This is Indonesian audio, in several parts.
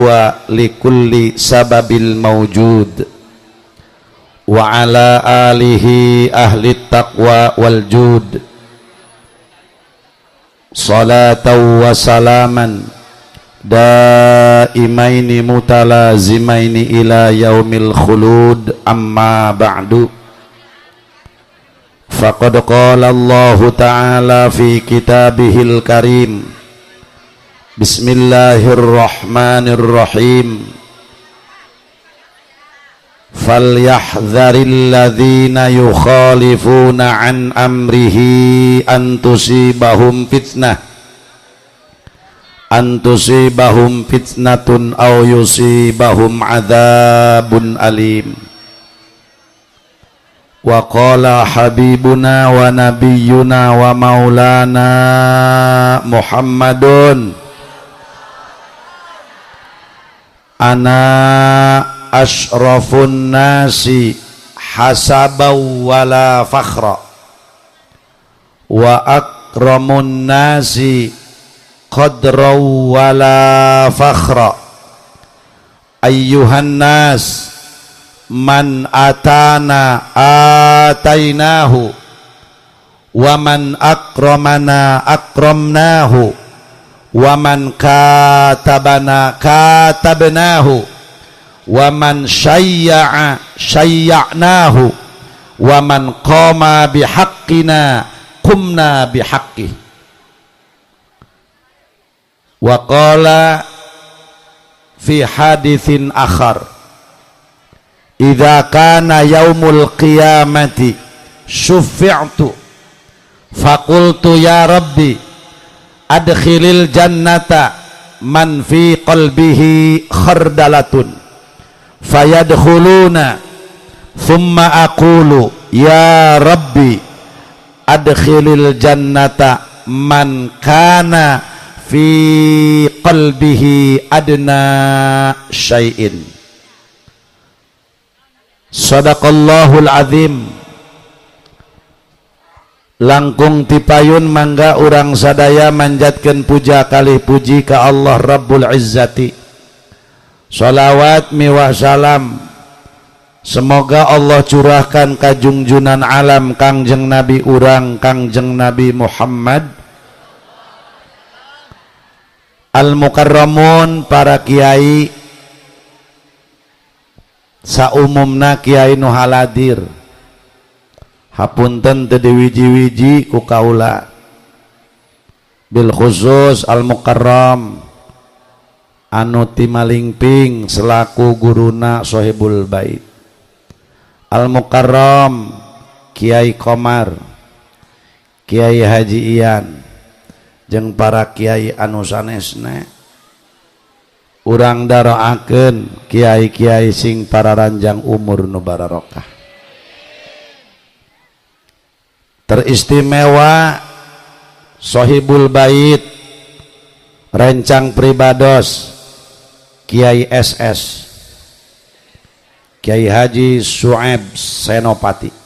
wa likulli sababil mawjud wa ala alihi ahli taqwa wal jud salatan wa salaman daimaini mutalazimaini ila yaumil khulud amma ba'du faqad qala Allah ta'ala fi kitabihil karim bismillahirrahmanirrahim falyahdharil ladzina yukhalifuna an amrihi an tusibahum fitnatun aw yusibahum adzabun alim. Wa qala habibuna wa nabiyyuna wa maulana Muhammadun ana asyrafun nasi hasabaw wala fakhra wa akramun nasi qadraw wala fakhra ayyuhan nas man atana atainahu wa man akramana akramnahu wa man katabana katabnahu wa man syayya'a syayya'nahu wa man qama bihaqqina qumna bihaqqih. Wa qala fi hadithin akhar idza kana yaumul qiyamati syuffi'tu faqultu ya rabbi adkhilil jannata man fi qalbihi khardalatun fayadkhuluna thumma aqulu ya rabbi adkhilil jannata man kana fi qalbihi adna syai'in. Sadaqallahul azim. Langkung tipayun mangga urang sadaya manjatkeun puja kalih puji ka Allah Rabbul Izzati. Shalawat miwah salam semoga Allah curahkan ka junjunan alam Kangjeng Nabi urang Kangjeng Nabi Muhammad al-mukarramun, para kiai saumumna kiai nu haladir hapunten teu diwiji-wiji ku kaula bil khusus al-mukarram anu timalingping selaku guruna Sohibul Bait al-mukarram Kiai Komar, Kiai Haji Ian jeung para kiai anu sanesna urang daroakeun kiai-kiai sing para ranjang umur nu barokah. Teristimewa Sohibul Bait rencang pribados Kiai SS Kiai Haji Su'aib Senopati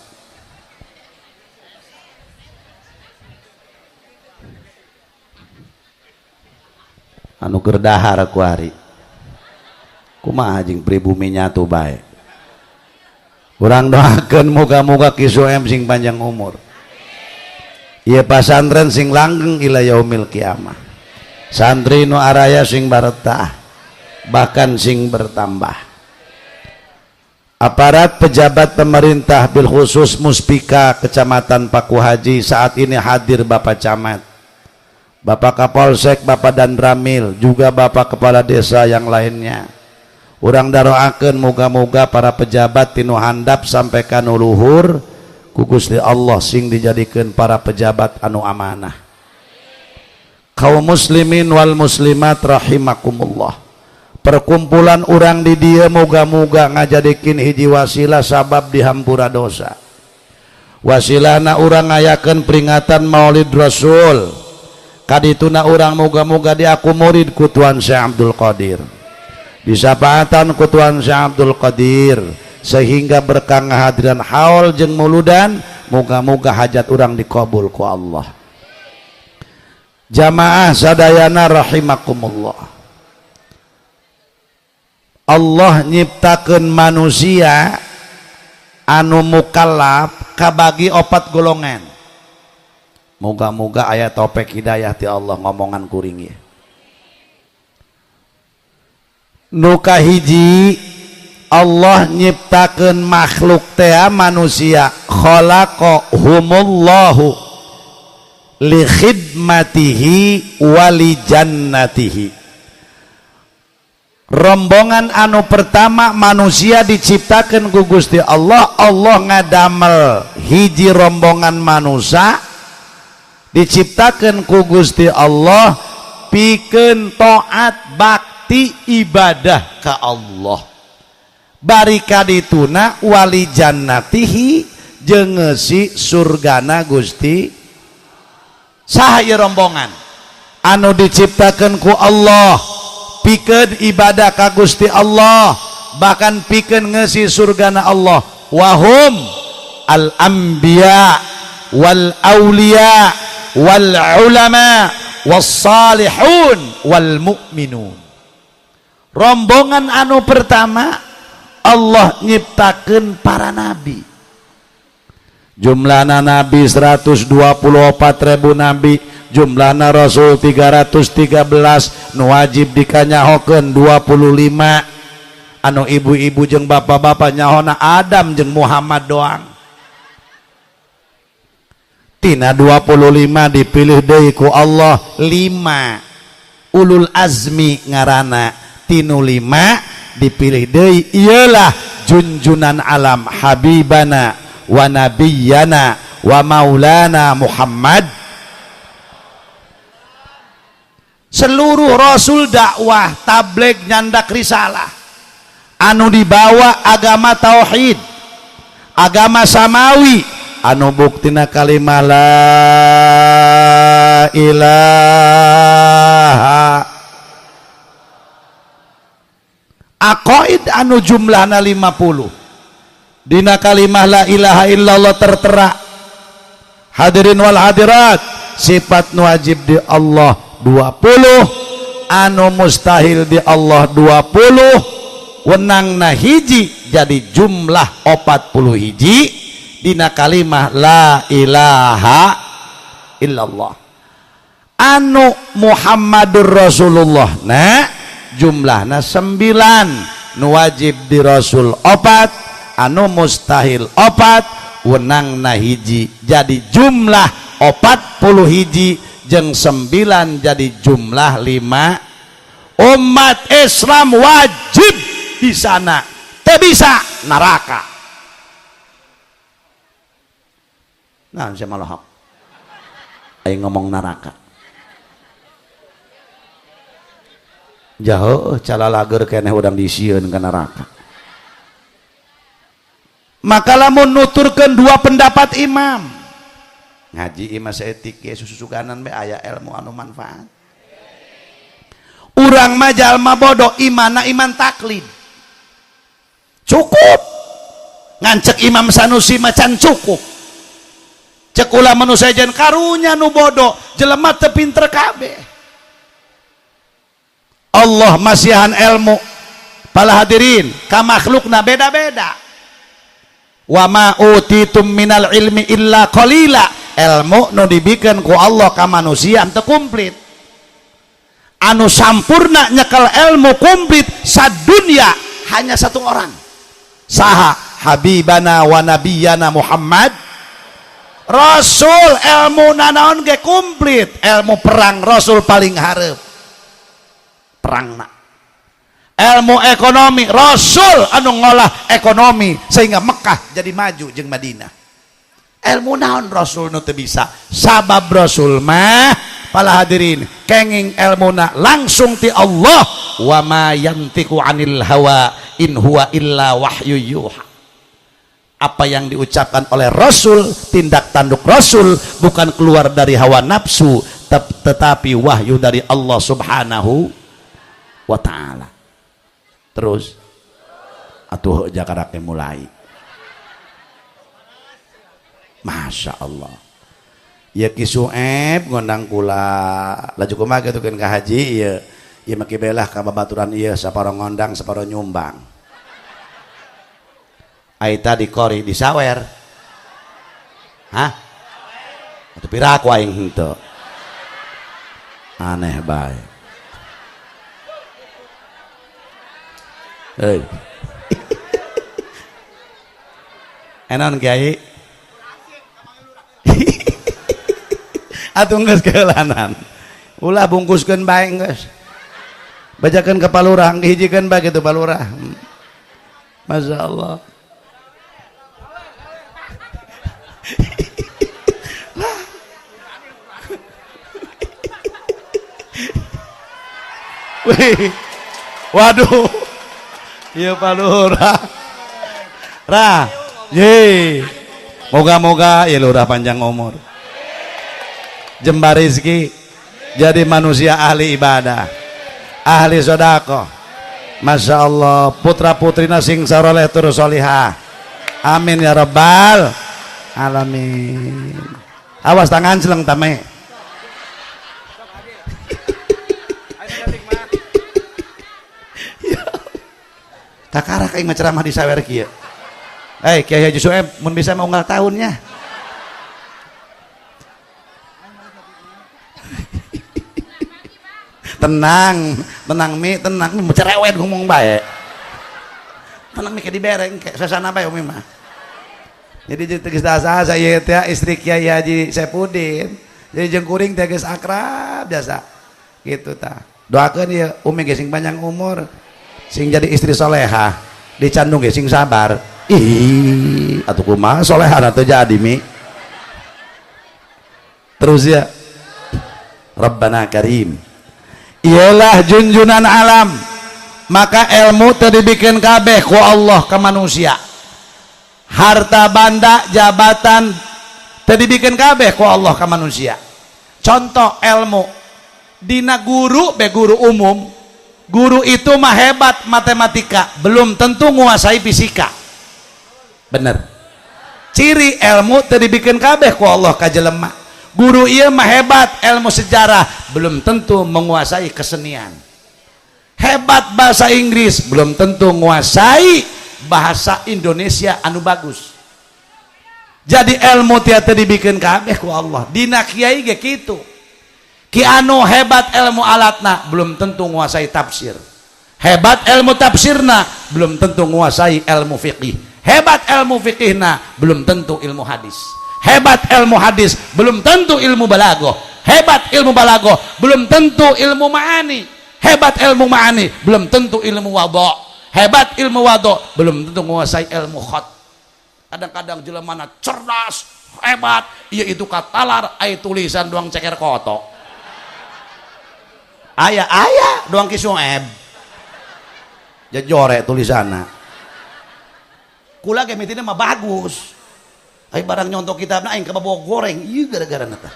anu keur dahar ku hari kumaha jeung pribumi nyatu bae urang doakeun muga-muga Ki Su'aib sing panjang umur ieu pasantren sing langgeng ila yaumil kiamah santri nu araya sing baretah bahkan sing bertambah. Aparat pejabat pemerintah bil khusus Muspika Kecamatan Paku Haji saat ini hadir Bapak Camat, Bapak Kapolsek, Bapak Dandramil, juga Bapak Kepala Desa yang lainnya. Urang daroakeun moga-moga para pejabat tinu handap sampai ka nu luhur ku Gusti Allah sing dijadikeun para pejabat anu amanah. Kaum muslimin wal muslimat rahimakumullah. Perkumpulan urang di dieu moga-moga ngajadikeun hiji wasilah sabab dihampura dosa. Wasilahna urang ngayakeun peringatan Maulid Rasul. Kadituna urang moga-moga diakomodir ku Tuan Syekh Abdul Qadir. Disapaatan ku Tuan Syekh Abdul Qadir sehingga berkah ngahadiran haul jeung muludan moga-moga hajat urang dikabul ku Allah. Jamaah sadayana rahimakumullah. Allah nyiptakeun manusia anu mukallaf kabagi 4 golongan. Moga-moga aya taufik hidayah ti Allah ngomongan kuring ya. Nu kahiji Allah nyiptakeun makhluk teh manusia khalaqahumullahu li khidmatihi wa li jannatihi. Rombongan anu pertama manusia diciptakeun ku Gusti Allah. Allah ngadamel hiji rombongan manusia diciptakeun ku Gusti Allah pikeun taat bakti ibadah ka Allah. Bari kadituna wali jannatihi jeung ngeusi surgana Gusti. Saha ieu rombongan anu diciptakeun ku Allah pikeun ibadah ka Gusti Allah bahkan pikeun ngeusi surgana Allah. Wahum al anbiya wal auliya wal ulama was salihun wal mu'minun. Rombongan anu pertama Allah nyiptakeun para nabi. Jumlahna nabi 124.000 nabi, jumlahna rasul 313, nu wajib dikanyahokeun 25, anu ibu-ibu jeung bapak-bapak nyahona Adam jeung Muhammad doang. Tina 25 dipilih deui ku Allah 5 ulul azmi ngaranna, tinu 5 dipilih deui ialah junjunan alam habibana wa nabiyyana wa maulana Muhammad. Seluruh rasul dakwah tabligh nyandak risalah anu dibawa agama tauhid, agama samawi anu buktina kalimah la ilaha, aqaid anu jumlahna 50. Dina kalimah la ilaha illallah tertera hadirin wal hadirat sifat nu wajib di Allah 20, anu mustahil di Allah 20, wenangna hiji jadi jumlah 40 hiji dina kalimah la ilaha illallah. Anu Muhammadur Rasulullah nah jumlahna 9, nu wajib di Rasul 4, anu mustahil 4, wenangna hiji jadi jumlah 40 hiji jeung 9 jadi jumlah 5. Umat Islam wajib di sana teu bisa neraka. Nah saya malah aing ngomong neraka jauh calalager keneh udang disieun ke neraka. Maka lamun nuturkeun 2 pendapat imam ngaji imam saeutik ge susuganan be aya ilmu anu manfaat. Urang mah jalma bodoh imanna iman taklid cukup ngancek Imam Sanusi macan cukup cek ulah manusia jan karunya nu bodoh jelema teu pinter kabeh. Allah masihan ilmu para hadirin ka makhlukna beda-beda. Wa ma utitum minal ilmi illa qalila, ilmu nu dibikeun ku Allah ka manusia teu komplit. Anu sampurna nyekel ilmu komplit sadunya hanya 1 orang. Saha? Habibana wa nabiyyana Muhammad Rasul. Ilmu nanaon ge komplit, ilmu perang Rasul paling hareup perangna. Ilmu ekonomi Rasul anu ngolah ekonomi sehingga Mekah jadi maju jeung Madinah. Ilmu naon Rasul nu teu bisa, sabab Rasul mah para hadirin kenging ilmuna langsung ti Allah. Wa ma yantiqu anil hawa in huwa illa wahyu yuha. Apa yang diucapkan oleh Rasul, tindak tanduk Rasul bukan keluar dari hawa nafsu tetapi wahyu dari Allah Subhanahu wa ta'ala. Terus atuh jakarake mulai. Masya Allah ya Ki Sueb ngondang kula laju kumaha gitu kan ka haji ya ieu mah belah ka babaturan ieu saparo ngondang saparo nyumbang. Aita di kori di sawer. Hah? Atuh piraku aing henteu. Aneh bae. Hei. Enon Kiai. Atuh geus keulanan. Ulah bungkuskeun bae geus. Bajakeun ka palurah, hijikeun bae kitu palurah. Masyaallah. Wih, waduh, iya palurah, rah, ye, moga-moga ya lurah panjang umur, jembar rezeki, jadi manusia ahli ibadah, ahli sodako, masya Allah, putra putrina sing saroleh terus solihah, amin ya rabbal alamin. Awas tangan seleng tame. Takara kayak ceramah di sawer kieu. Kiai Haji Sueb mun bisa mau unggal tahunnya. Tenang mi cerewet ngomong bae. Tenang mi ke dibereng ke sasana bae umi mah. Jadi geus asa ieu teh istri Kiai Haji Saipudin. Jadi jeung kuring teh geus akrab biasa. Gitu tah. Doakeun ieu umi ge sing panjang umur. Sing jadi istri soleha dicandung ge sing sabar. Ih atuh kumaha solehana teu jadi mi. Terus ya Rabbana Karim, ialah junjunan alam, maka ilmu teu dibikin kabeh ku Allah ka manusia. Harta banda jabatan teu dibikin kabeh ku Allah ka manusia. Contoh ilmu dina guru be guru umum. Guru itu mah hebat matematika, belum tentu menguasai fisika. Bener. Ciri ilmu teu dibikin kabeh ku Allah ka jelema. Guru ieu mah hebat ilmu sejarah, belum tentu menguasai kesenian. Hebat bahasa Inggris, belum tentu menguasai bahasa Indonesia anu bagus. Jadi ilmu teu dibikin kabeh ku Allah. Dina kiai ge kitu. Ki anu hebat ilmu alatna belum tentu menguasai tafsir. Hebat ilmu tafsirna belum tentu menguasai ilmu fiqih. Hebat ilmu fiqihna belum tentu ilmu hadis. Hebat ilmu hadis belum tentu ilmu balaghah. Hebat ilmu balaghah belum tentu ilmu ma'ani. Hebat ilmu ma'ani belum tentu ilmu wadha. Hebat ilmu wadha belum tentu menguasai ilmu khat. Kadang-kadang jelemana cerdas, hebat, ieu itu katalar aya tulisan doang ceker koto. Ayah doang Kisueb jajore tulisanna kula ge mitina mah bagus ai barang nyontok kitabna aing kabawa goreng ieu gara-gara nata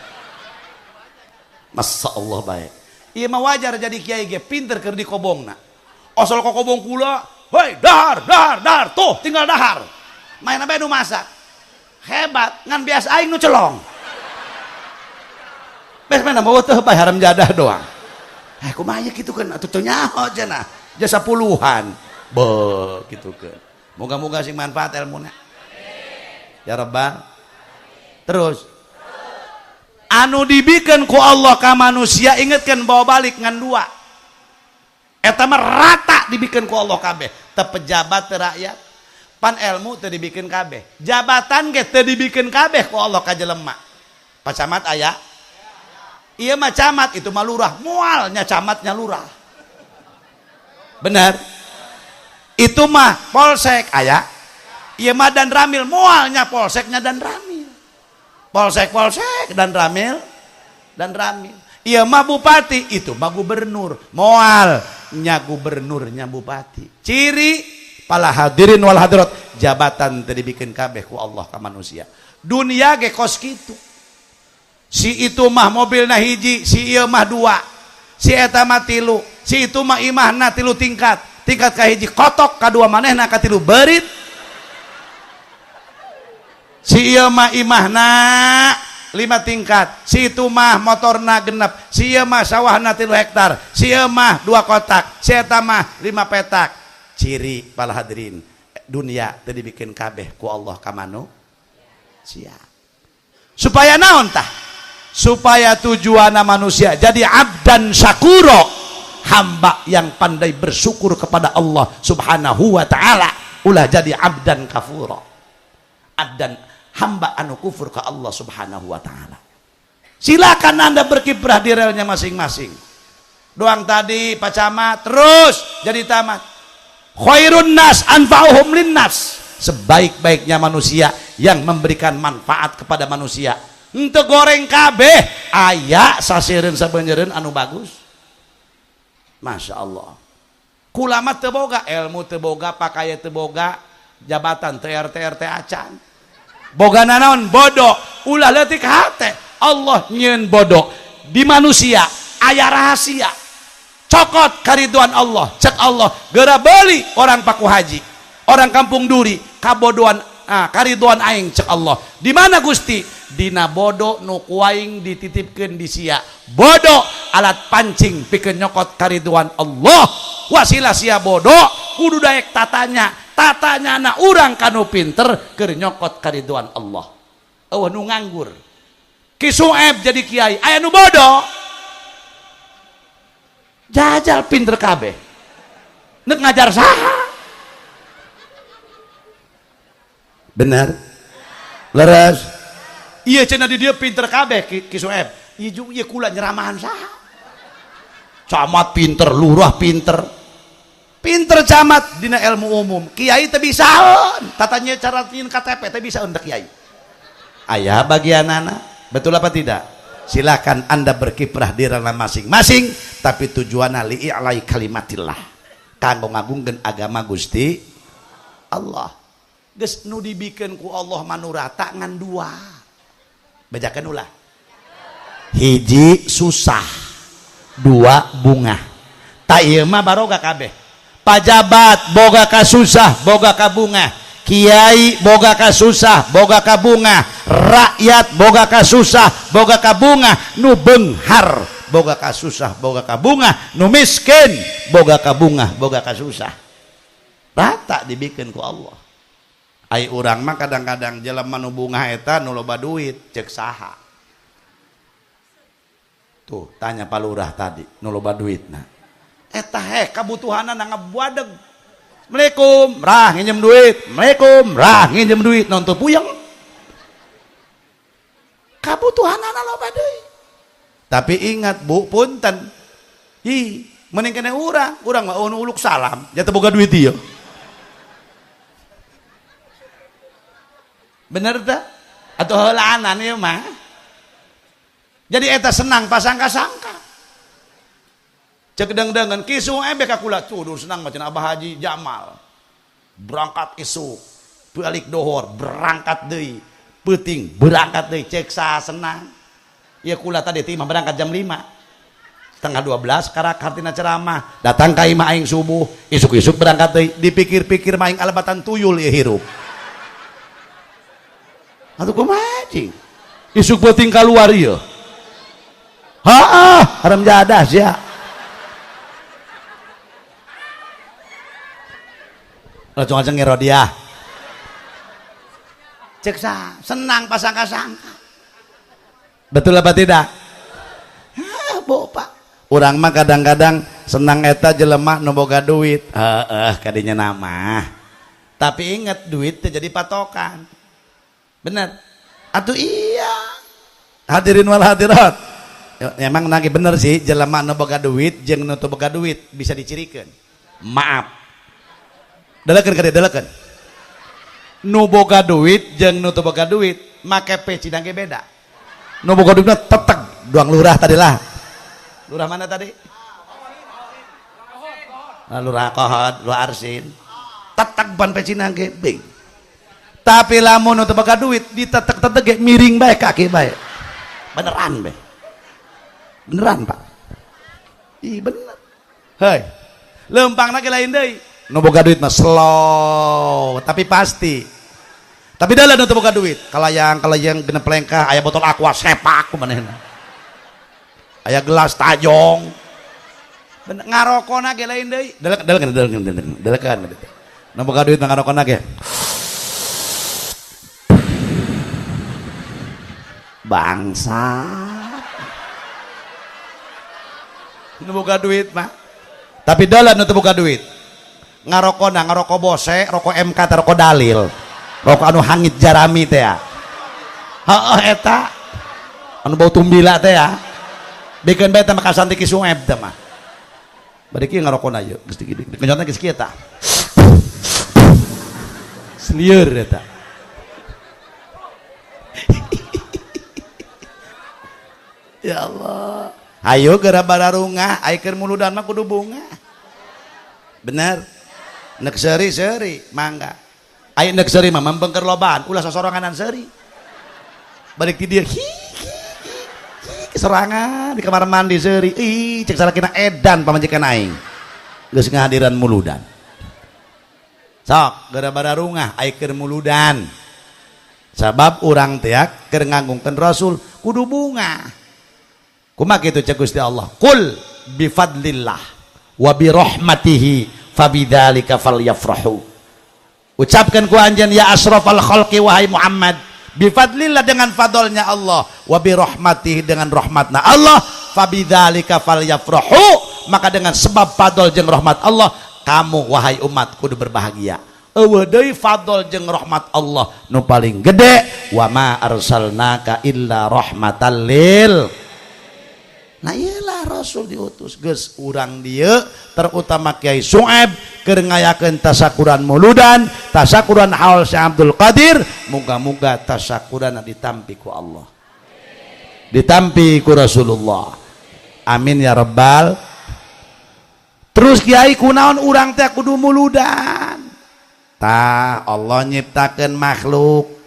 Masya Allah baik ieu mah wajar jadi kiai ge pinter keur dikobongna osol ka kobong kula hei dahar tuh tinggal dahar main bae nu masak hebat ngan biasa aing nu celong bes mana bawa teh bae haram jadah doang. Kumaha gitu kan atuh teu nyaho cenah jasa puluhan be gitu kan moga-moga sing manfaat ilmuna ya rabbal. Terus anu dibikeun ku Allah ka manusia ingetkeun bawa balik ngan dua eta mah rata dibikeun ku Allah kabeh teu pejabat teu rakyat pan ilmu teu dibikeun kabeh jabatan ge teu dibikeun kabeh ku Allah ka jelema pacamat aya. Iya mah camat itu mah lurah, mualnya camatnya lurah. Benar. Itu mah polsek aya. Iya mah dan ramil mualnya polseknya dan ramil. Polsek dan ramil. Iya mah bupati itu mah gubernur, mualnya gubernurnya bupati. Ciri pala hadirin wal hadirat jabatan teu dibikin kabeh ku Allah ka manusia. Dunia ge kos kitu. Si itu mah mobilna hiji, si ieu mah dua, si eta mah tilu, si itu mah imahna tilu tingkat ka hiji kotok, kadua manehna ka tilu beurit. Si ieu mah imahna 5 tingkat, si itu mah motorna genep, si ieu mah sawahna 3 hektar, si ieu mah 2 kotak, si eta mah 5 petak. Ciri para hadirin, dunia teu dibikin kabeh ku Allah ka manusia. Supaya naon tah? Supaya tujuanna manusia jadi abdan syakuro, hamba yang pandai bersyukur kepada Allah Subhanahu wa taala, ulah jadi abdan kafuro. Abdan hamba anu kufur ke Allah Subhanahu wa taala. Silakan Anda berkiprah di relnya masing-masing. Doang tadi Pak Camat terus jadi tamat. Khairun nas anfa'uhum linnas. Sebaik-baiknya manusia yang memberikan manfaat kepada manusia. Henteu goreng kabeh, aya saseureun sabeuneureun anu bagus. Masya Allah. Kulama teu boga ilmu, teu boga pakaya, teu boga jabatan, teu RT acan. Boga naon bodoh, ulah leutik hate. Allah nyeun bodoh di manusia aya rahasia. Cokot kariduan Allah, cek Allah geura beuli orang paku haji, orang kampung duri kabodohan kariduan aing, cek Allah. Di mana Gusti? Dina bodoh nu ku aing dititipkeun di sia. Bodoh alat pancing pikeun nyokot kariduan Allah. Wasilah sia bodoh kudu daek tatanya anak urang kanu pinter keur nyokot kariduan Allah. Eueuh nu nganggur Ki Sueb jadi kiai aya nu bodoh jajal pinter kabeh neuk ngajar saha. Bener leres ieu cenah di dieu pinter kabeh Ki Sueb ieu kula nyeramahan saha. Camat pinter, lurah pinter camat dina ilmu umum, kiai teu bisaeun tatanya cara nyieun KTP teu bisaeun da kiai. Aya bagianana, betul apa tidak? Silakan Anda berkiprah di ranah masing-masing, tapi tujuanna li'ilai kalimatillah, kanggo ngagungkeun agama Gusti Allah. Geus nu dibikeun ku Allah manurata ngan 2. Bejakeun ulah. Hiji susah, 2 bunga. Ta ieu mah baroga kabeh. Pajabat boga ka susah boga ka bunga, kiai boga ka susah boga ka bunga, rakyat boga ka susah boga ka bunga, nu beunghar boga ka susah boga ka bunga, nu miskin boga ka bunga boga ka susah. Rata dibikeun ku Allah. Ai urang mah kadang-kadang jelema nu bunga eta nu loba duit cek saha. Tuh tanya Pak Lurah tadi nu loba duitna. Eta kabutuhanan ngabuadeg. Assalamualaikum, rah nginjem duit. Assalamualaikum, rah nginjem duit. Nonton puyeng. Kabutuhanan loba deui. Tapi ingat Bu, punten. Mending kena urang mah uluk salam, jatuh boga duit ieu. Bener teh? Atuh heulaanan ieu mah. Jadi eta senang pasangka-sangka. Cek deng-dengan Ki Sueb ka kula tuh senang macam Abah Haji Jamal berangkat isuk balik dohor berangkat deui peuting berangkat deui cek sa senang ya kula tadi timah berangkat jam 5 setengah 12 karak hartina ceramah datang ka imah aing subuh isuk-isuk berangkat deui dipikir-pikir maing alebatan tuyul ya hirup atuh kumaha cing isuk peuting keluar ieu haram jadah sia. Lacung-lacung ngerodiah cek sah senang pasangka-sangka. Betul apa tidak? Pak urang mah kadang-kadang senang eta jelema nu boga duit kadinya nama, tapi inget duit teh jadi patokan. Bener atuh iya hadirin wal hadirat emang nagi bener sih jelema nu boga duit jeung nu teu boga duit bisa dicirikeun. Maaf dalekeun ka dieu dalekeun. Nu boga duit jeung nu teu boga duit make peci ge beda. Nu boga duitna teteg doang lurah tadi lah. Lurah mana tadi? Lurah Kohod, lurah Arsin. Teteg ban peci ge bing. Tapi lamun nu teu boga duit ditetek-tetek ge miring bae kaki bae. Beneran bae. Beneran Pak. Ih bener. Heuy. Leumpangna ge lain deui. Nu boga duit mah slow tapi pasti. Tapi dalam untuk buka duit kalayang genep lengkah aya botol aqua sepak kumanehna aya gelas tajong ngarokona ge lain deui delekan nu boga duit ngarokona ge bangsa nu boga duit mah tapi dalam untuk buka duit ngarokona ngarokok bose rokok MK teh rokok dalil rokok anu hangit jarami teh ya eta anu bau tumbila teh ya bikin bae teh mah kasanti ki Sueb teh mah bari kieu ngarokona yeuh geus gede kenyotna geus kieu tah selieur eta ya Allah ayo geura bararungah ayekeun muludan mah kudu bunga bener nek seuri mangga aya nek seuri mah membengker lobaan ulah sosoranganan seuri balik ti dieu keserangan di kamar mandi seuri ih cek salakina edan pamajikan aing geus ngahadiran muludan sok geura bararungah ayekeun muludan sabab urang teh keur ngagungkeun Rasul kudu bunga kumaha kitu cek Gusti Allah qul bi fadlillah wa bi rahmatihi fabidzalika falyafrahu ucapkan ku anjeun ya asrafal khalqi wahai Muhammad bi fadlillah dengan fadlnya Allah wa bi rahmatihi dengan rahmatna Allah fabidzalika falyafrahu maka dengan sebab fadl jeung rahmat Allah kamu wahai umat kudu berbahagia eueuh deui fadl jeung rahmat Allah nu paling gede wa ma arsalnaka illa rahmatan lil. Nah iyalah Rasul diutus geus urang dieu terutama Kiai Sueb keur ngayakeun tasakuran muludan tasakuran haul Syekh Abdul Qadir muga-muga tasakuran ditampi ku Allah ditampi ku Rasulullah amin ya rabbal terus Kiai kunaon urang teh kudu muludan tah Allah nyiptakeun makhluk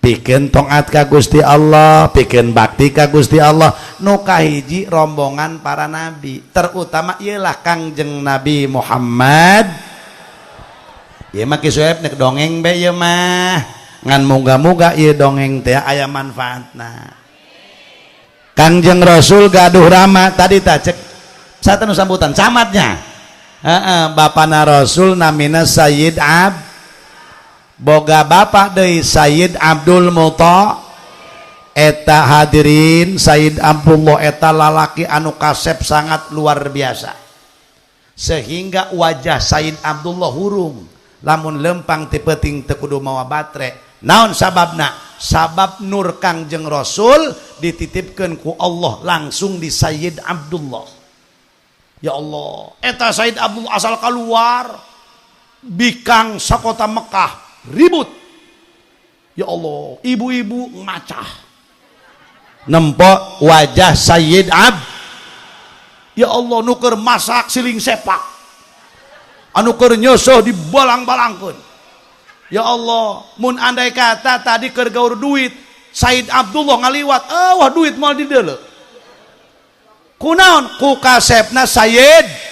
bikin taat ka Gusti Allah bikin bakti ka Gusti Allah nu kahiji rombongan para nabi terutama ialah Kangjeng Nabi Muhammad ieu mah ki Sueb nek dongeng be ieu mah ngan moga-moga ieu dongeng teh aya manfaatna Kangjeng Rasul gaduh rama tadi tah cek saten nu sambutan camatnya bapana Rasul namina Sayyid boga bapak deui Sayyid Abdul Muta eta hadirin Sayyid Abdullah eta lalaki anu kasep sangat luar biasa sehingga wajah Sayyid Abdullah hurung lamun lempang ti peuting teu kudu mawa batre naon sababna sabab nur Kangjeng Rasul dititipkeun ku Allah langsung di Sayyid Abdullah ya Allah eta Sayyid Abdullah asal kaluar bikang sakota Mekah ribut ya Allah ibu-ibu ngacah nempok wajah Sayyid ya Allah nuker masak siling sepak anu keur nyosoh dibalang-balangkeun ya Allah mun andai kata tadi keur gaur duit Sayyid Abdullah ngaliwat wah duit moal dideuleu kunaon ku kasepna Sayyid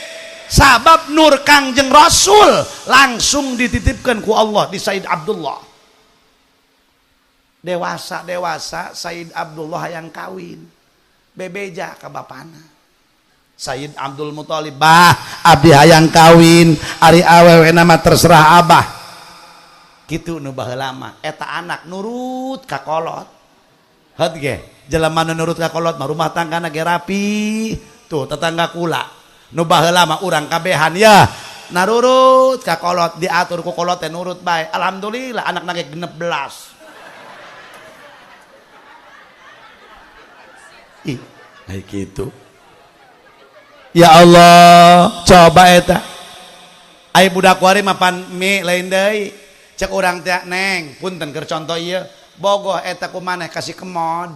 sabab nur Kangjeng Rasul langsung dititipkan ku Allah di Sayyid Abdullah dewasa Sayyid Abdullah hayang kawin bebeja ka bapana Sayyid Abdul Muthalib bah abdi hayang kawin ari awewe nama terserah abah kitu nu baheula mah eta anak nurut ka kolot heut ge jelema nu nurut ka kolot mah rumah tanggana ge rapi tuh tetangga kula nu baheula mah urang kabehan ya narurut ka kolot diatur ku kolot teh nurut bae alhamdulillah anakna ge 16 ih kayak gitu ya Allah coba eta ai budak kuari mapan mi lain deui cek urang teh neng punten keur contoh ieu bogoh eta kumaneh kasih kemod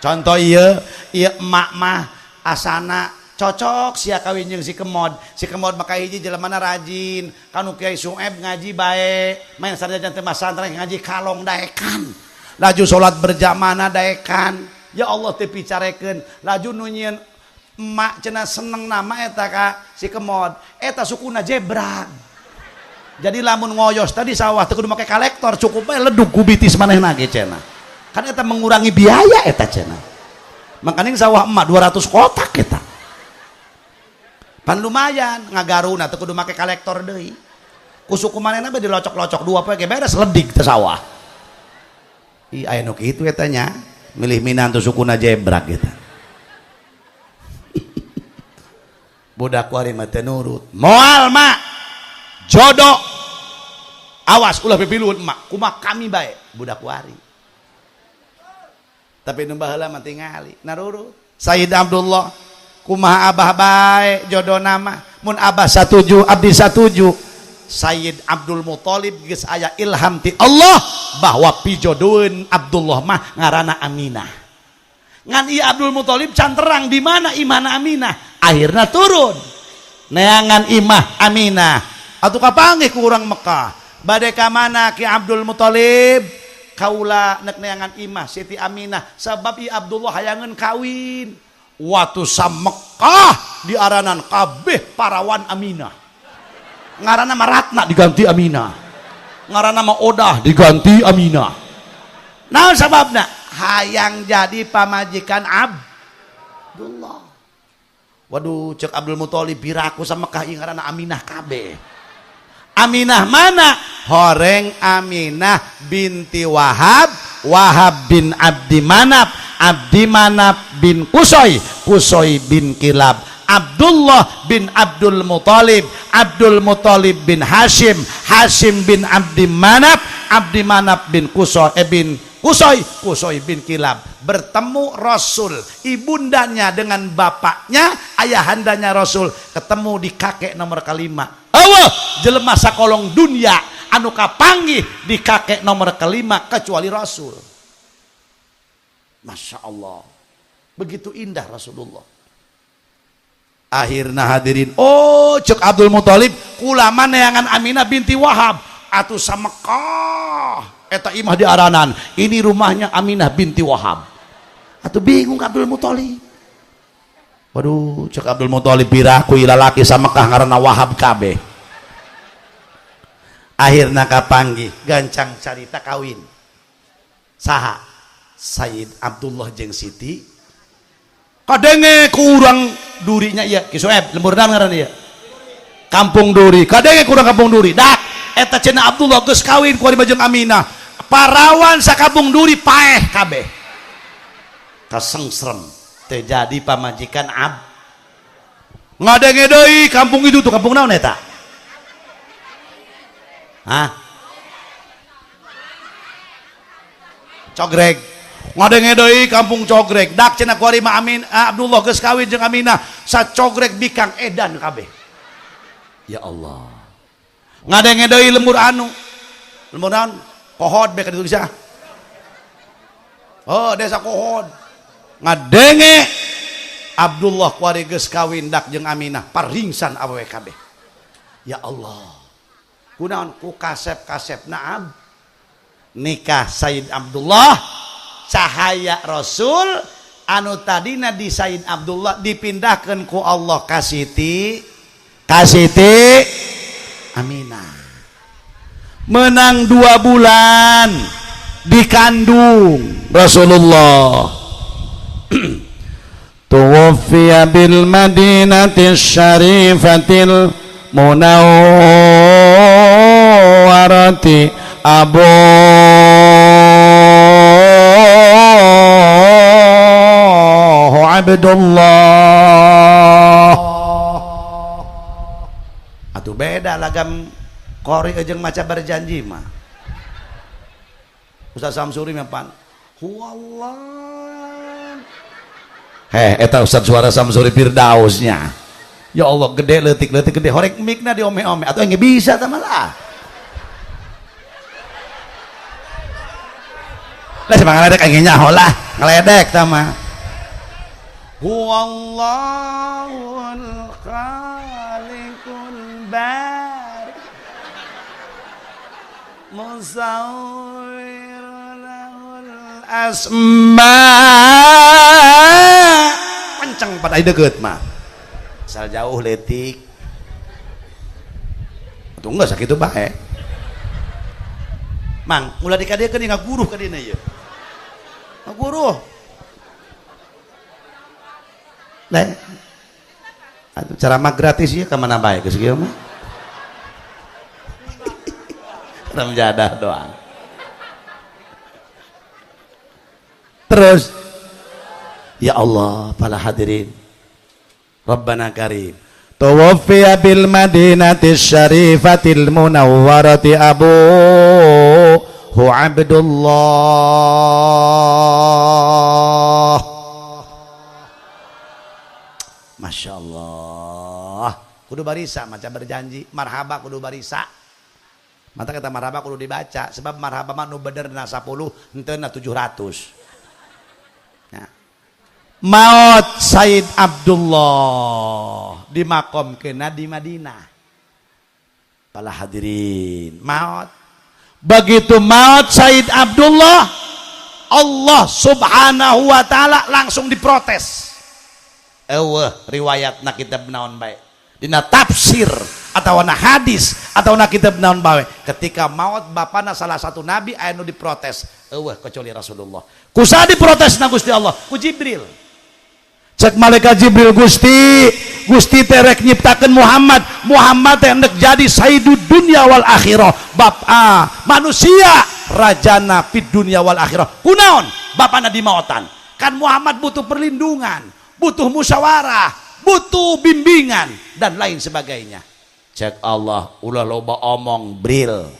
contoh ieu emak mah asana cocok sia kawin jeung si kemod maka hiji jelemana rajin kanu Kiai Sueb ngaji bae main sarjana teh masantren ngaji kalong daekan laju salat berjamaah daekan ya Allah teu picarekeun laju nu nyieun emak cenah seneng nama eta ka si kemod eta sukuna jebrag Jadi lamun ngoyos tadi sawah teu kudu make kolektor, cukup bae ledug ku bitis manehna ge cenah. Kan eta mengurangi biaya eta cenah. Makanya sawah emak 200 kotak eta. Pan lumayan ngagaruna teu kudu make kolektor deui. Ku suku manehna bae dilocok-locok dua poe ge beres ledig teh sawah. Ih aya nu kitu eta nya, milih minantu sukuna jebrak eta. Budak kuari mah teu nurut. Moal mak. Jodoh. Awas ulah pipiluhun emak, kumaha kami bae budak kuari. Tapi nu baheula mah tingali narurut. Sayyid Abdullah, kumaha abah bae jodoh nama. Mun abah satuju, abdi satuju. Sayyid Abdul Muthalib geus aya ilham ti Allah bahwa pijodoeun Abdullah mah ngaranna Aminah. Ngan ieu Abdul Muthalib can terang di mana imahna Aminah. Akhirna turun. Neangan imah Aminah. Atuh kapanggih ku urang Mekah. Bade ka mana Ki Abdul Muthalib? Kaula nek neangan imah Siti Aminah sabab ieu Abdullah hayangeun kawin. Watu sa Mekah diaranan kabeh parawan Aminah. Ngaranna mah Ratna diganti Aminah, ngaranna mah Odah diganti Aminah. Naon sababna? Hayang jadi pamajikan Abdullah. Waduh cek Abdul Muthalib biraku sama Mekah ieu ngaranna Aminah kabeh. Aminah mana? Horeng Aminah binti Wahab, Wahab bin Abdi Manaf, Abdi Manaf bin Kusoy, Kusoy bin Kilab, Abdullah bin Abdul Muthalib, Abdul Muthalib bin Hashim, Hashim bin Abdi Manaf, Abdi Manaf bin Kusoy Kusoy bin Kilab. Bertemu Rasul, ibundanya dengan bapaknya, ayahandanya Rasul ketemu di kakek nomor kelima. Allah jelema sakolong dunia anu kapanggih di kakek nomor kelima kecuali Rasul. Masya Allah, begitu indah Rasulullah. Akhirna hadirin, oh cek Abdul Muthalib kula neangan Aminah binti Wahab atuh sa Mekah eta imah diaranan ini rumahnya Aminah binti Wahab. Atuh bingung Abdul Muthalib. Waduh cek Abdul Muthalib biraku lalaki sa Mekah ngaranna Wahab kabeh. Akhirna kapanggih gancang carita kawin. Saha? Sayyid Abdullah jeung Siti kadenge ku urang durinya ieu Ki Soeb lemburna ngaran ieu Kampung Duri. Kadenge ku urang Kampung Duri dak eta cenah Abdullah geus kawin ku jeung Aminah parawan sa Kampung Duri paeh kabeh kasengsrem teu jadi pamajikan ngadenge deui kampung itu tuh kampung naon eta? Hah? Cogreg. Ngadenge deui kampung Cogreg dak cenah kuari mah Abdullah geus kawin jeung Aminah sa Cogreg bikang edan kabeh. Ya Allah. Ngadenge deui lembur anu lembur naon Kohod bek di Indonesia. Oh desa Kohod. Ngadenge Abdullah kuari geus kawin dak jeung Aminah paringsan awewe kabeh. Ya Allah. Kunaon ku kasep-kasepna nikah Sayyid Abdullah cahaya Rasul anu tadina di Sayyid Abdullah dipindahkan ku Allah ka Siti Aminah. Menang 2 bulan dikandung Rasulullah. Tuwfiya bil Madinati syarifatil munawwarati Abu Abdullah. Atuh beda lagam kori jeung maca berjanji mah. Ustaz Samsuri mah pan. Huwallah. Eta Ustaz suara Samsuri Firdausnya. Ya Allah gede leutik-leutik gede horek mikna diome-ome atuh engge bisa tah malah. Lah semangat ngeledek engge nyaho lah, ngeledek tah mah. Huwallahul khaliqul bari musawwirul asma. Kenceng pada deukeut mah. Asal jauh letik. tunggu sakitu bae mang ulah dikadekeun ngaguruh ka dina ieu ngaguruh lah atuh ceramah gratis ieu ka mana bae geus kieu mah ramjadah doang terus ya Allah para hadirin Rabbana Karim tawaffiya bil madinati syarifatil munawwarati abuhu Abdullah Masya Allah kudu barisa macam berjanji marhaba kudu barisa mata kata marhaba kudu dibaca sebab marhaba mah nu benerna 10 henteu na 700 maut Said Abdullah dimakamkeunna di Madinah para hadirin maut begitu maut Said Abdullah Allah subhanahu wa ta'ala langsung diprotes eueuh riwayatna kitab naon bae dina tafsir atau na hadis atau na kitab naon bae ketika maut bapana salah satu nabi aya nu diprotes eueuh kecuali Rasulullah kusaha diprotes na Gusti Allah ku Jibril cek malaikat Jibril Gusti terek nyiptakeun Muhammad teh hendak jadi sayyidud dunya wal akhirah manusia rajana fid dunya wal akhirah kunaon bapana di maotan kan Muhammad butuh perlindungan butuh musyawarah butuh bimbingan dan lain sebagainya cek Allah ulah loba omong bril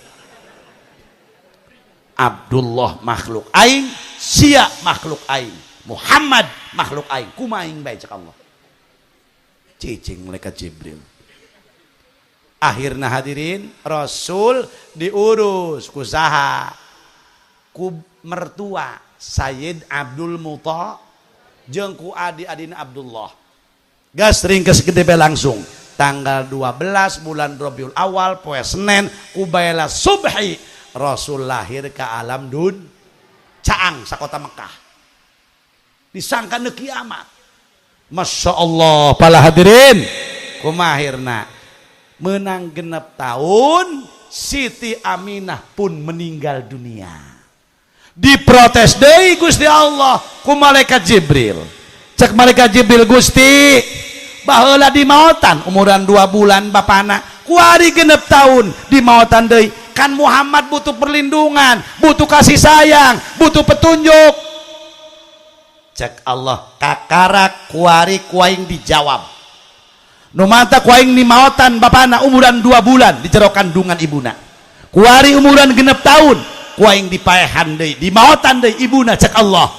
Abdullah makhluk aing sia makhluk aing Muhammad makhluk aing kumaing bae cek Allah cicing malaikat Jibril akhirna hadirin Rasul diurus ku saha ku mertua Sayyid Abdul Muthalib jeung ku adi-adina Abdullah gas ringkes gede bae langsung tanggal 12 bulan Rabiul Awal poe Senin ku baela subhi Rasul lahir ke alam Caang sakota Mekah disangka ne kiamat Masya Allah para hadirin kumahirna menang genep tahun Siti Aminah pun meninggal dunia diprotes deui Gusti Allah ku malaikat Jibril cek malaikat Jibril Gusti baheula di maotan umuran 2 bulan bapana ku ari genep tahun di maotan deui kan Muhammad butuh perlindungan butuh kasih sayang butuh petunjuk cek Allah kakarak kuari kuaing dijawab nu mata kuaing ni maotan bapana umuran 2 bulan di jero kandungan ibuna kuari umuran genep tahun kuaing dipaehan deui di maotan deui ibuna cek Allah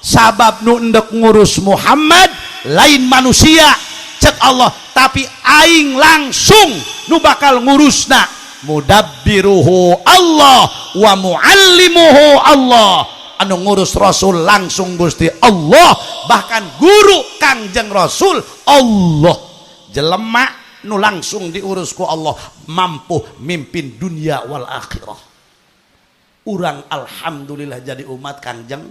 sabab nu endek ngurus Muhammad lain manusia cek Allah tapi aing langsung nu bakal ngurusna mudabbiruhu Allah wa muallimuhu Allah anu ngurus Rasul langsung Gusti Allah bahkan guru Kangjeng Rasul Allah jelema nu langsung diurus ku Allah mampu mimpin dunia wal akhirah urang alhamdulillah jadi umat Kangjeng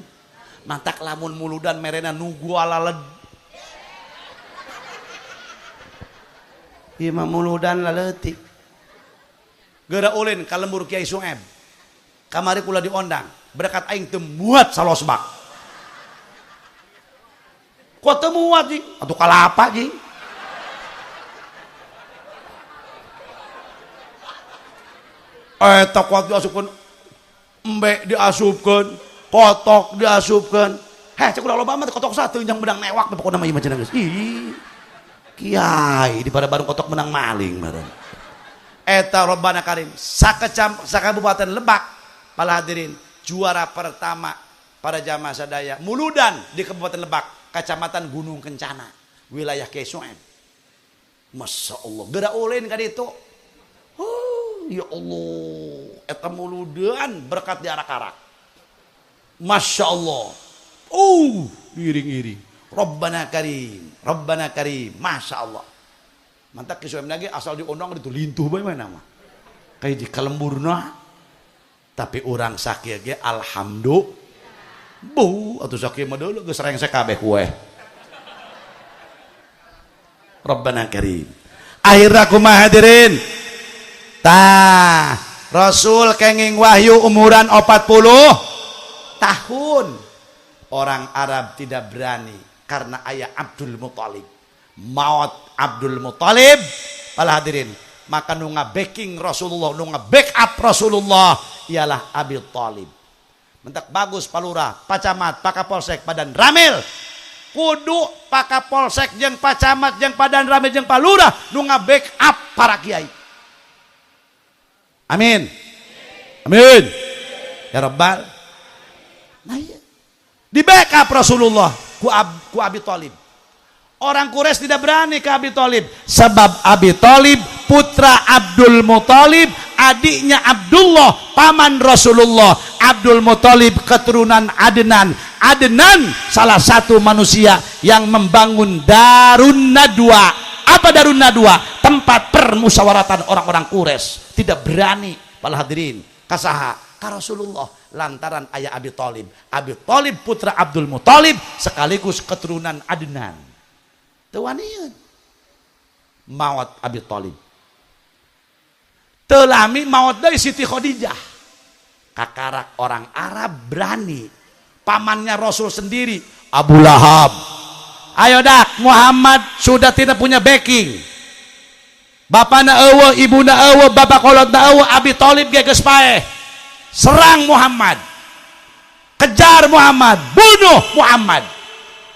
mantak lamun muludan merena nunggu alaled ieu muludan laleutik geura ulin ka lembur Kiai Sueb kamari kula diondang berkat aing teu muat salosbak kok teu muat jing atuh kalapa jing eta kuat diasupkeun embe diasupkeun kotok diasupkeun cek udah loba mah kotok satu yang menang newak pokokna mah ieu mah cenah geus ih kiai di pada bareng kotok menang maling bareng eta Rabbana Karim sakabupaten Lebak para hadirin juara pertama pada jamaah sadaya muludan di Kabupaten Lebak Kecamatan Gunung Kencana wilayah Kiai Sueb Masya Allah geura ulin ka ditu ya Allah eta muludan berkat diarak-arak Masya Allah iring-iring Rabbana Karim Masya Allah mantap Kiai Sueb lagi asal diundang itu lintuh bae mana mah kayak di kalemburna tapi orang sakit ge alhamdulillah bu atuh sakit mah deuleu geus rengse kabeh kue Rabbana Karim akhirna kumaha hadirin Tah, Rasul kenging wahyu umuran 40 tahun. Orang Arab tidak berani karena ayah Abdul Muthalib. Maut Abdul Muthalib, para hadirin, maka nu backing Rasulullah, nu backup Rasulullah ialah Abi Thalib. Mentak bagus palura, pacamat, pakapolsek, padan ramil. Kudu pakapolsek jeung pacamat jeung padan ramil jeung palura nu backup para kiai. Amin. Amin. Ya Rabbal. Nah iya. Di backup Rasulullah ku Abi Thalib. Orang Quraisy tidak berani ke Abi Thalib sebab Abi Thalib putra Abdul Muthalib, adiknya Abdullah, paman Rasulullah. Abdul Muthalib keturunan Adnan. Adnan salah satu manusia yang membangun Darun Nadwa. Apa Darun Nadwa? Tempat permusyawaratan orang-orang Quraisy. Tidak berani para hadirin kasaha ka Rasulullah lantaran ayah Abi Thalib. Abi Thalib putra Abdul Muthalib sekaligus keturunan Adnan. Teu wanieun maot Abi Thalib. Teu lami maot deui Siti Khadijah. Kakarak orang Arab berani. Pamannya Rasul sendiri Abu Lahab. Ayo dak, Muhammad sudah tidak punya backing. Bapana eueuh, ibuna eueuh, bapak kolotna eueuh, Abi Thalib ge geus paeh. Serang Muhammad. Kejar Muhammad, bunuh Muhammad.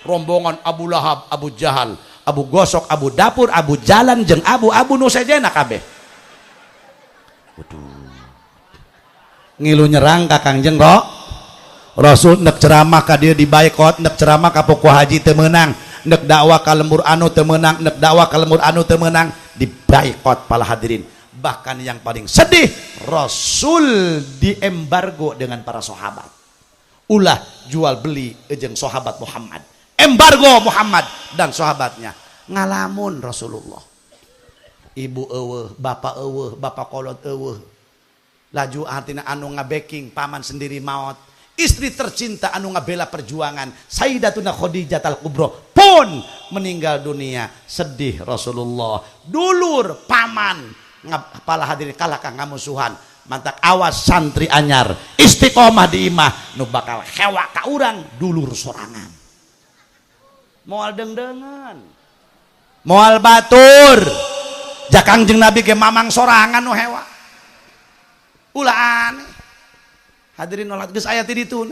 Rombongan Abu Lahab, Abu Jahal, Abu Gosok, Abu Dapur, Abu Jalan jeung Abu nu sejena kabeh. Waduh. Ngilu nyerang ka Kangjeng Rasul nek ceramah ka dieu dibaikot, nek ceramah ka Poko Haji teu meunang. Nek dakwah ka lembur anu teu meunang, nek dakwah ka lembur anu teu meunang, dibaikot para hadirin. Bahkan yang paling sedih, Rasul diembargo dengan para sahabat. Ulah jual beli jeung sahabat Muhammad. Embargo Muhammad dan sahabatnya. Ngalamun Rasulullah. Ibu eueuh, bapak kolot eueuh. Laju artina anu ngabacking paman sendiri maot. Istri tercinta anu ngabela perjuangan Sayyidatuna Khadijah al-Kubra pun meninggal dunia. Sedih Rasulullah. Dulur paman kepala hadirin kalah ka ngamusuhan. Mantak awas santri anyar istiqomah di imah nu bakal hewa ka urang dulur sorangan. Moal dengdengan, moal batur. Jakang jeung Nabi ge mamang sorangan nu hewa. Ulah aneh. Hadirin nolat geus aya ti ditu.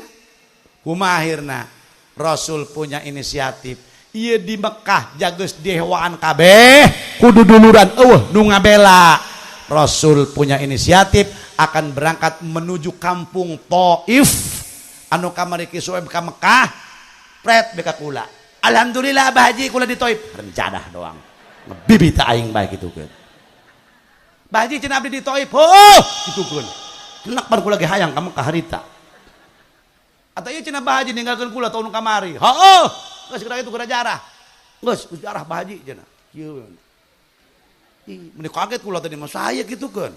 Kumaha akhirna Rasul punya inisiatif. Ieu di Mekah jageus dihewaan kabeh kudu duluran eueuh nu ngabela. Rasul punya inisiatif akan berangkat menuju kampung Taif anu kamari ki Suhaib ka Mekah. Pret beka kula. Alhamdulillah Abah Haji kula di Taif. Rencadah doang. Ngebibita aing bae kitukeun. Abah Haji cenah abdi di Taif. Heuh kitukeun. Enak bar kula ge hayang ka Mekah harita. Atuh ieu cenah Abah Haji ninggalkeun kula tahun kamari. Heuh. Geus kira itu kira jarah. Geus jarah Abah Haji cenah. Kieu. Ih, mun kaget kula tadi mah saya kitukeun.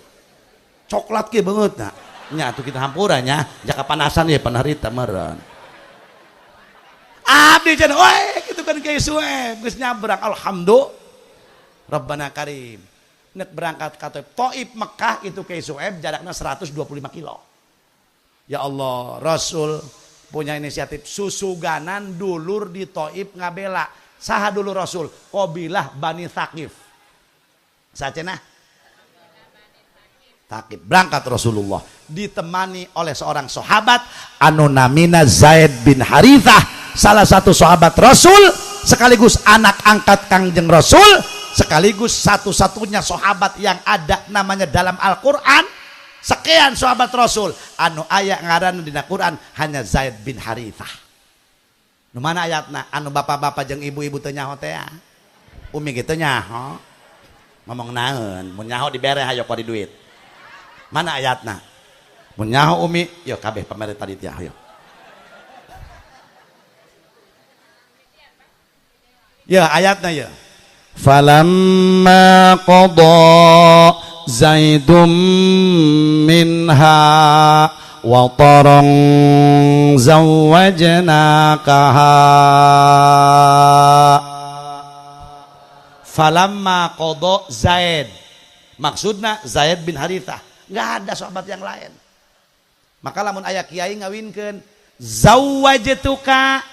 Coklat ge beungeutna. Nya atuh kita hampura nya, jaka panasan ye pan harita meureun. Abdi cenah, "Weh, kitukeun Kiai Suhaib geus nyabrang." Alhamdulillah. Rabbana Karim. Nek berangkat ka Taif Mekah itu Kiai Suhaib jarakna 125 kilo. Ya Allah, Rasul punya inisiatif susuganan dulur di Taif ngabela. Saha dulu Rasul? Qabilah Bani Thaqif. Sacenah Thaqif. Berangkat Rasulullah ditemani oleh seorang sahabat anu namina Zaid bin Harithah, salah satu sahabat Rasul sekaligus anak angkat Kangjeng Rasul, sekaligus satu-satunya sahabat yang ada namanya dalam Al-Qur'an. Sekian sahabat Rasul anu aya ngaran dina Quran hanya Zaid bin Harithah. Nu mana ayatna? Anu bapak-bapak jeung ibu-ibu teu nyaho teh. Umi kitu nyaho. Ngomong naon? Mun nyaho dibere hayo kodi duit. Mana ayatna? Mun nyaho Umi, yo kabeh pamere tadi teh hayo. Ya ayatna ya. Falamma qada Zaidum minha wa tarang zawwajnakaha. Falamma qada Zaid, maksudna Zaid bin Harithah, nggak ada sahabat yang lain. Maka lamun aya kiai ngawinkeun zawwajtuka,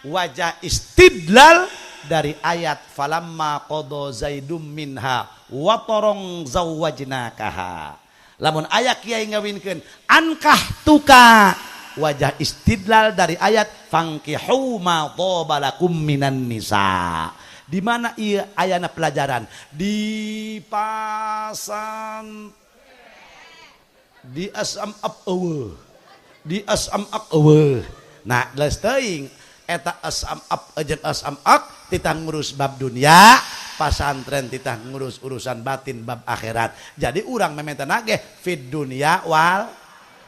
wajah istidlal dari ayat falamma qada zaidum minha wa tarong zawwajnakaha. Lamun aya kiai ngawinkeun ankahtuka, wajah istidlal dari ayat fankihu ma dhobalakum minan nisa. Di mana ieu ayana pelajaran? Di pasan di asam up eueuh. Di asam up eueuh. Nah, geus teuing eta asam up jeung asam ak titah ngurus bab dunia, pasantren titah ngurus urusan batin bab akhirat. Jadi urang memetana ge fid dunya wal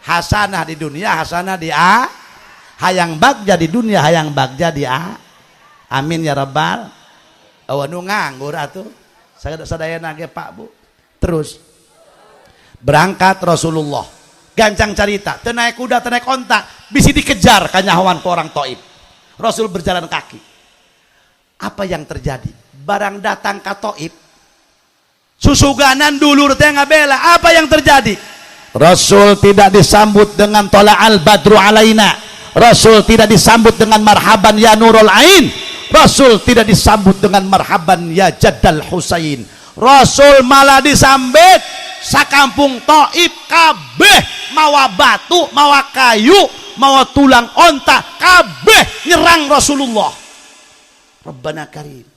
hasanah, di dunia hasanah di a, hayang bagja di dunia hayang bagja di a. Amin ya rabbal. Awanu nganggur atuh sadayana ge Pak Bu. Terus berangkat Rasulullah gancang carita, teu naik kuda teu naik onta, bisi dikejar kanyahoan ku orang Taif. Rasul berjalan kaki. Apa yang terjadi? Barang datang ke Taif, susuganan dulur teh ngabela. Apa yang terjadi? Rasul tidak disambut dengan tola al badru alaina. Rasul tidak disambut dengan marhaban ya nurul ain. Rasul tidak disambut dengan marhaban ya Jaddal Husain. Rasul malah disambut sakampung Taif kabeh mawa batu, mawa kayu, mawa tulang onta, kabeh nyerang Rasulullah. Rabbana Karim.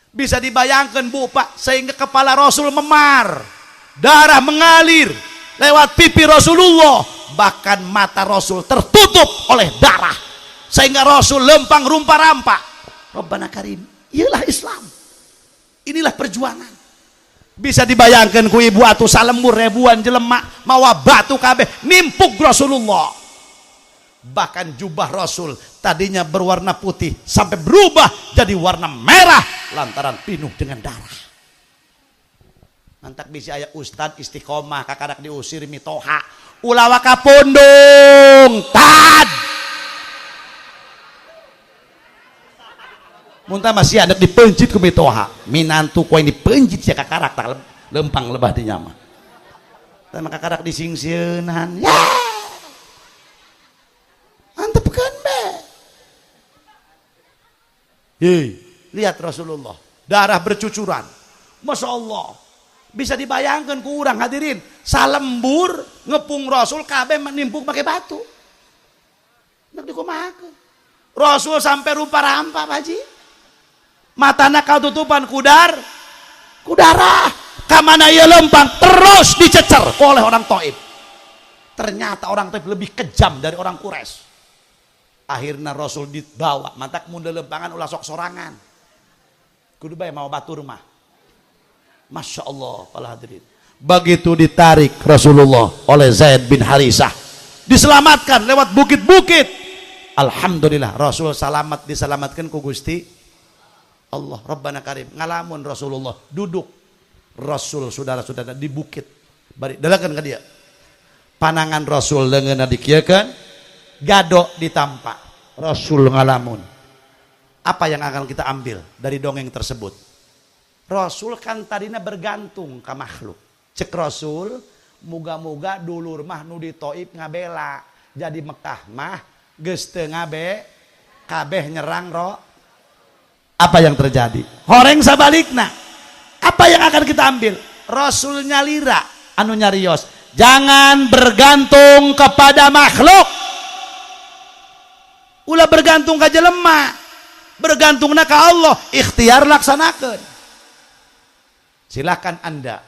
Bisa dibayangkan Bu Pak, sehingga kepala Rasul memar, darah mengalir lewat pipi Rasulullah, bahkan mata Rasul tertutup oleh darah sehingga Rasul lempang rumpa-rampa. Rabbana Karim, ialah Islam, inilah perjuangan. Bisa dibayangkan ku ibu atuh salembur ribuan jelema mawa batu kabeh nimpuk Rasulullah. Bahkan jubah Rasul tadinya berwarna putih sampai berubah jadi warna merah lantaran penuh dengan darah. Mantak bisa aya ustad istiqomah kakadak diusir mitoha ulawa ka pundung tad muntah masih ada dipencit ku mitoha minantu ku ini pencit sia kakarak tak lempang lebah di nyama dan maka kakarak disingsieunan ya mantep kan be. Hei, lihat Rasulullah darah bercucuran, masya Allah. Bisa dibayangkan ku urang hadirin salembur ngepung Rasul kabeh nimpuk pakai batu. Nak dikumahakeun. Rasul sampai rupa rampa Pak Haji. Matana katutupan kudar, kudara. Kamana ieu lempang terus dicecer oleh orang Taif. Ternyata orang Taif lebih kejam dari orang Quraisy. Akhirnya Rasul dibawa, mantak munda lempangan ulah sok sorangan. Kudu bae mau batur mah. Masya Allah para hadirin. Begitu ditarik Rasulullah oleh Zaid bin Harithah, diselamatkan lewat bukit-bukit. Alhamdulillah Rasul selamat, diselamatkan ku Gusti Allah. Rabbana Karim. Ngalamun Rasulullah duduk, Rasul saudara-saudara di bukit bari dalakan ka dia. Panangan Rasul leungeunna dikieukeun, gadok ditampa. Rasul ngalamun. Apa yang akan kita ambil dari dongeng tersebut? Rasul kan tadinya bergantung ke makhluk. Cek Rasul, muga-muga dulur mah nu di Taif ngabela. Jadi Mekah mah geus teu ngabe, kabeh nyerang Apa yang terjadi? Horeng sabalikna. Apa yang akan kita ambil? Rasul nyalira anu nyarios. Jangan bergantung kepada makhluk. Ulah bergantung ka jelema. Bergantungna ka Allah, ikhtiar laksanakeun. Silakan Anda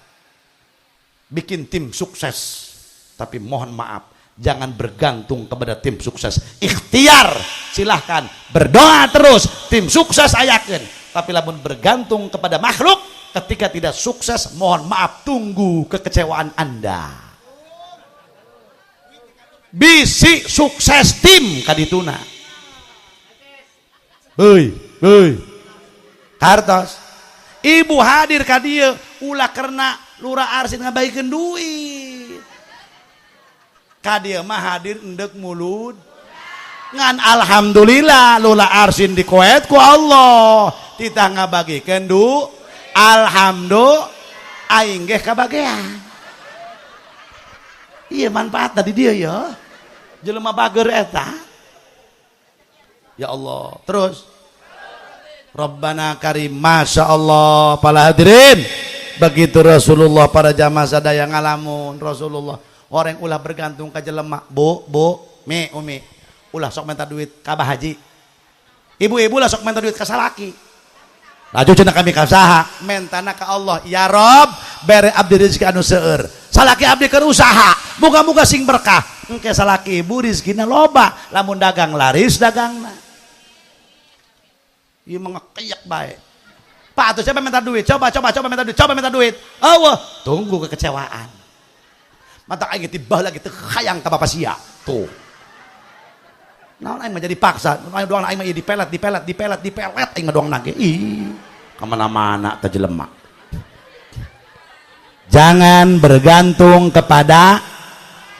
bikin tim sukses, tapi mohon maaf, jangan bergantung kepada tim sukses. Ikhtiar, silahkan berdoa terus, tim sukses ayakeun. Tapi lamun bergantung kepada makhluk, ketika tidak sukses, mohon maaf, tunggu kekecewaan Anda. Bisi sukses tim kadituna. Hei, kartos. Ibu hadir ka dieu ulah karena lurah arsin ngabaikeun duit. Ka dieu mah hadir endek mulut. Ngan alhamdulillah lurah arsin dikoet ku Allah. Titah ngabagikeun duit. aing ge kabagean. Iya manfaat tadi dia ya. Jelema bager eta. Ya Allah. Terus Rabbana Karim, Masya Allah. Para hadirin, begitu Rasulullah para jamaah sadaya ngalamun Rasulullah orang ulah bergantung ke jelema. Bu, umi ulah sok minta duit ka Abah Haji. Ibu-ibu lah sok minta duit ka salaki. Laju cenah kami ka saha? Mentana ka Allah, ya Rob, bere abdi rezeki anu seueur. Salaki abdi keur usaha, muga-muga sing berkah. Engke salaki ibu rezekina loba, lamun dagang laris dagangna. Ieu mah keyak bae. Pak atuh coba minta duit, coba minta duit. Allah, tunggu kekecewaan. Mata aing tibah lagi teu hayang ka Bapak sia. Tuh. Naon aing mah jadi paksa, aing doang aing mah ieu dipelet aing mah doang nage. Ih, ka mana-mana teh jelema. Jangan bergantung kepada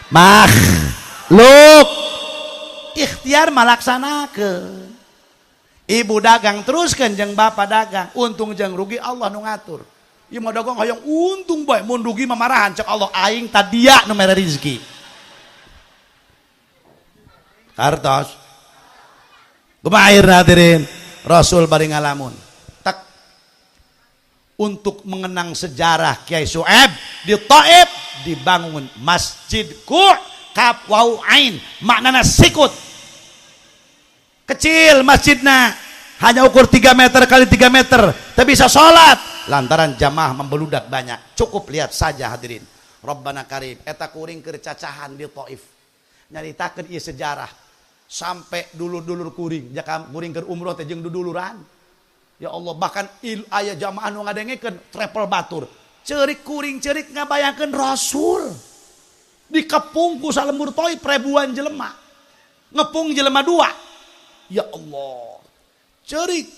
makhluk. Ikhtiar malaksanakeun. Ibu dagang teruskeun jeung bapak dagang, untung jeung rugi Allah nu ngatur. Ieu mah dagang hayang untung bae, mun rugi mah marahan cek Allah aing tadiya nu mere rezeki. Kartos kumair hadirin Rasul bari ngalamun tak untuk mengenang sejarah Kiai Su'eb di Taif dibangun masjid Kaf Waw Ain, maknana sikut kecil masjidnya hanya ukur 3 meter kali 3 meter tapi bisa sholat lantaran jamaah membeludak banyak. Cukup lihat saja hadirin Rabbana Karim eta kuring keur cacahan di Taif nyaritakeun ieu sejarah sampai dulur-dulur kuring jaka kuring keur umroh teh jeung duduluran. Ya Allah, bahkan aya jamaah nu ngadengekeun travel batur ceurik kuring ceurik ngabayangkeun Rasul dikepung ku salembur Taif ribuan jelema ngepung jelema 2. Ya Allah, ceurik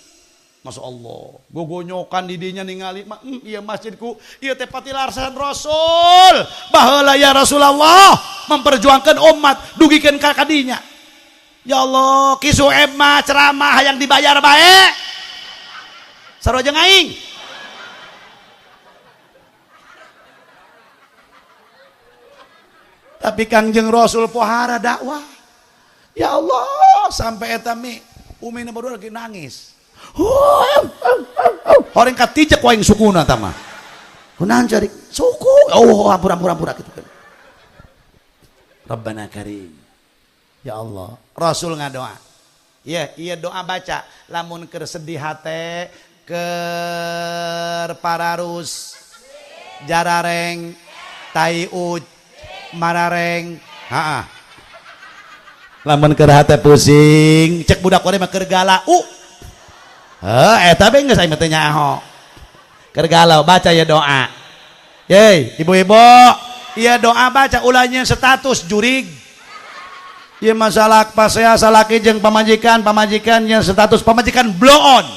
Masya Allah, gogonyokan di dinya ningali iya masjidku iya teh pati larsan Rasul baheula ya Rasulullah memperjuangkan umat dugikeun ka kadinya. Ya Allah, Ki Su'eb mah ceramah yang dibayar bae. Sarua jeung aing. Tapi Kangjeng Rasul pohara dakwah. Ya Allah, sampai eta mi umina baru lagi nangis. Horeng katijek waing sukuna tah mah. Kunaon cari suku? Oh, ampura gitu kan. Rabbana Karim. Ya Allah, Rasul ngadoa. Iya doa baca. Lamun keur sedih hate, keur pararus, jarareng, taiuj, marareng, haah. Lamun keur hate pusing, cek budak urang mah keur galau. Eta be geus aing teh nyaho. Keur galau baca ya doa. Yeay, ibu-ibu, iya doa baca ulanya status jurig. Ieu masalah pasea salaki jeung pamajikan yang status pamajikan blow on.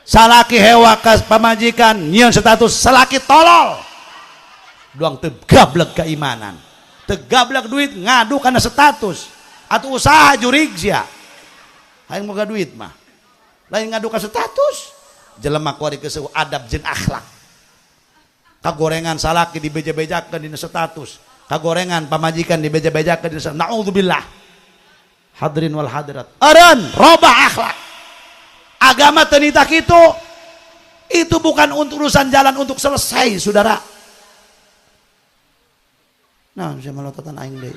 Salaki hewa ka pamajikan nyeun status salaki tolol. Doang teu gablek keimanan. Teu gablek duit ngadu kana status. Atuh usaha jurig sia. Hayang boga duit mah. Lain ngadu ka status. Jelema kuari keuseuh adab jeung akhlak. Kagorengan salaki dibeja-bejakeun dina status. Kagorengan pamajikan dibeja-bejakeun dina status. Naudzubillah. Hadirin wal hadirat. Aran robah akhlak. Agama teu nita kitu. Itu bukan untuk urusan jalan untuk selesai, saudara. Nah, saya melototan aing deui.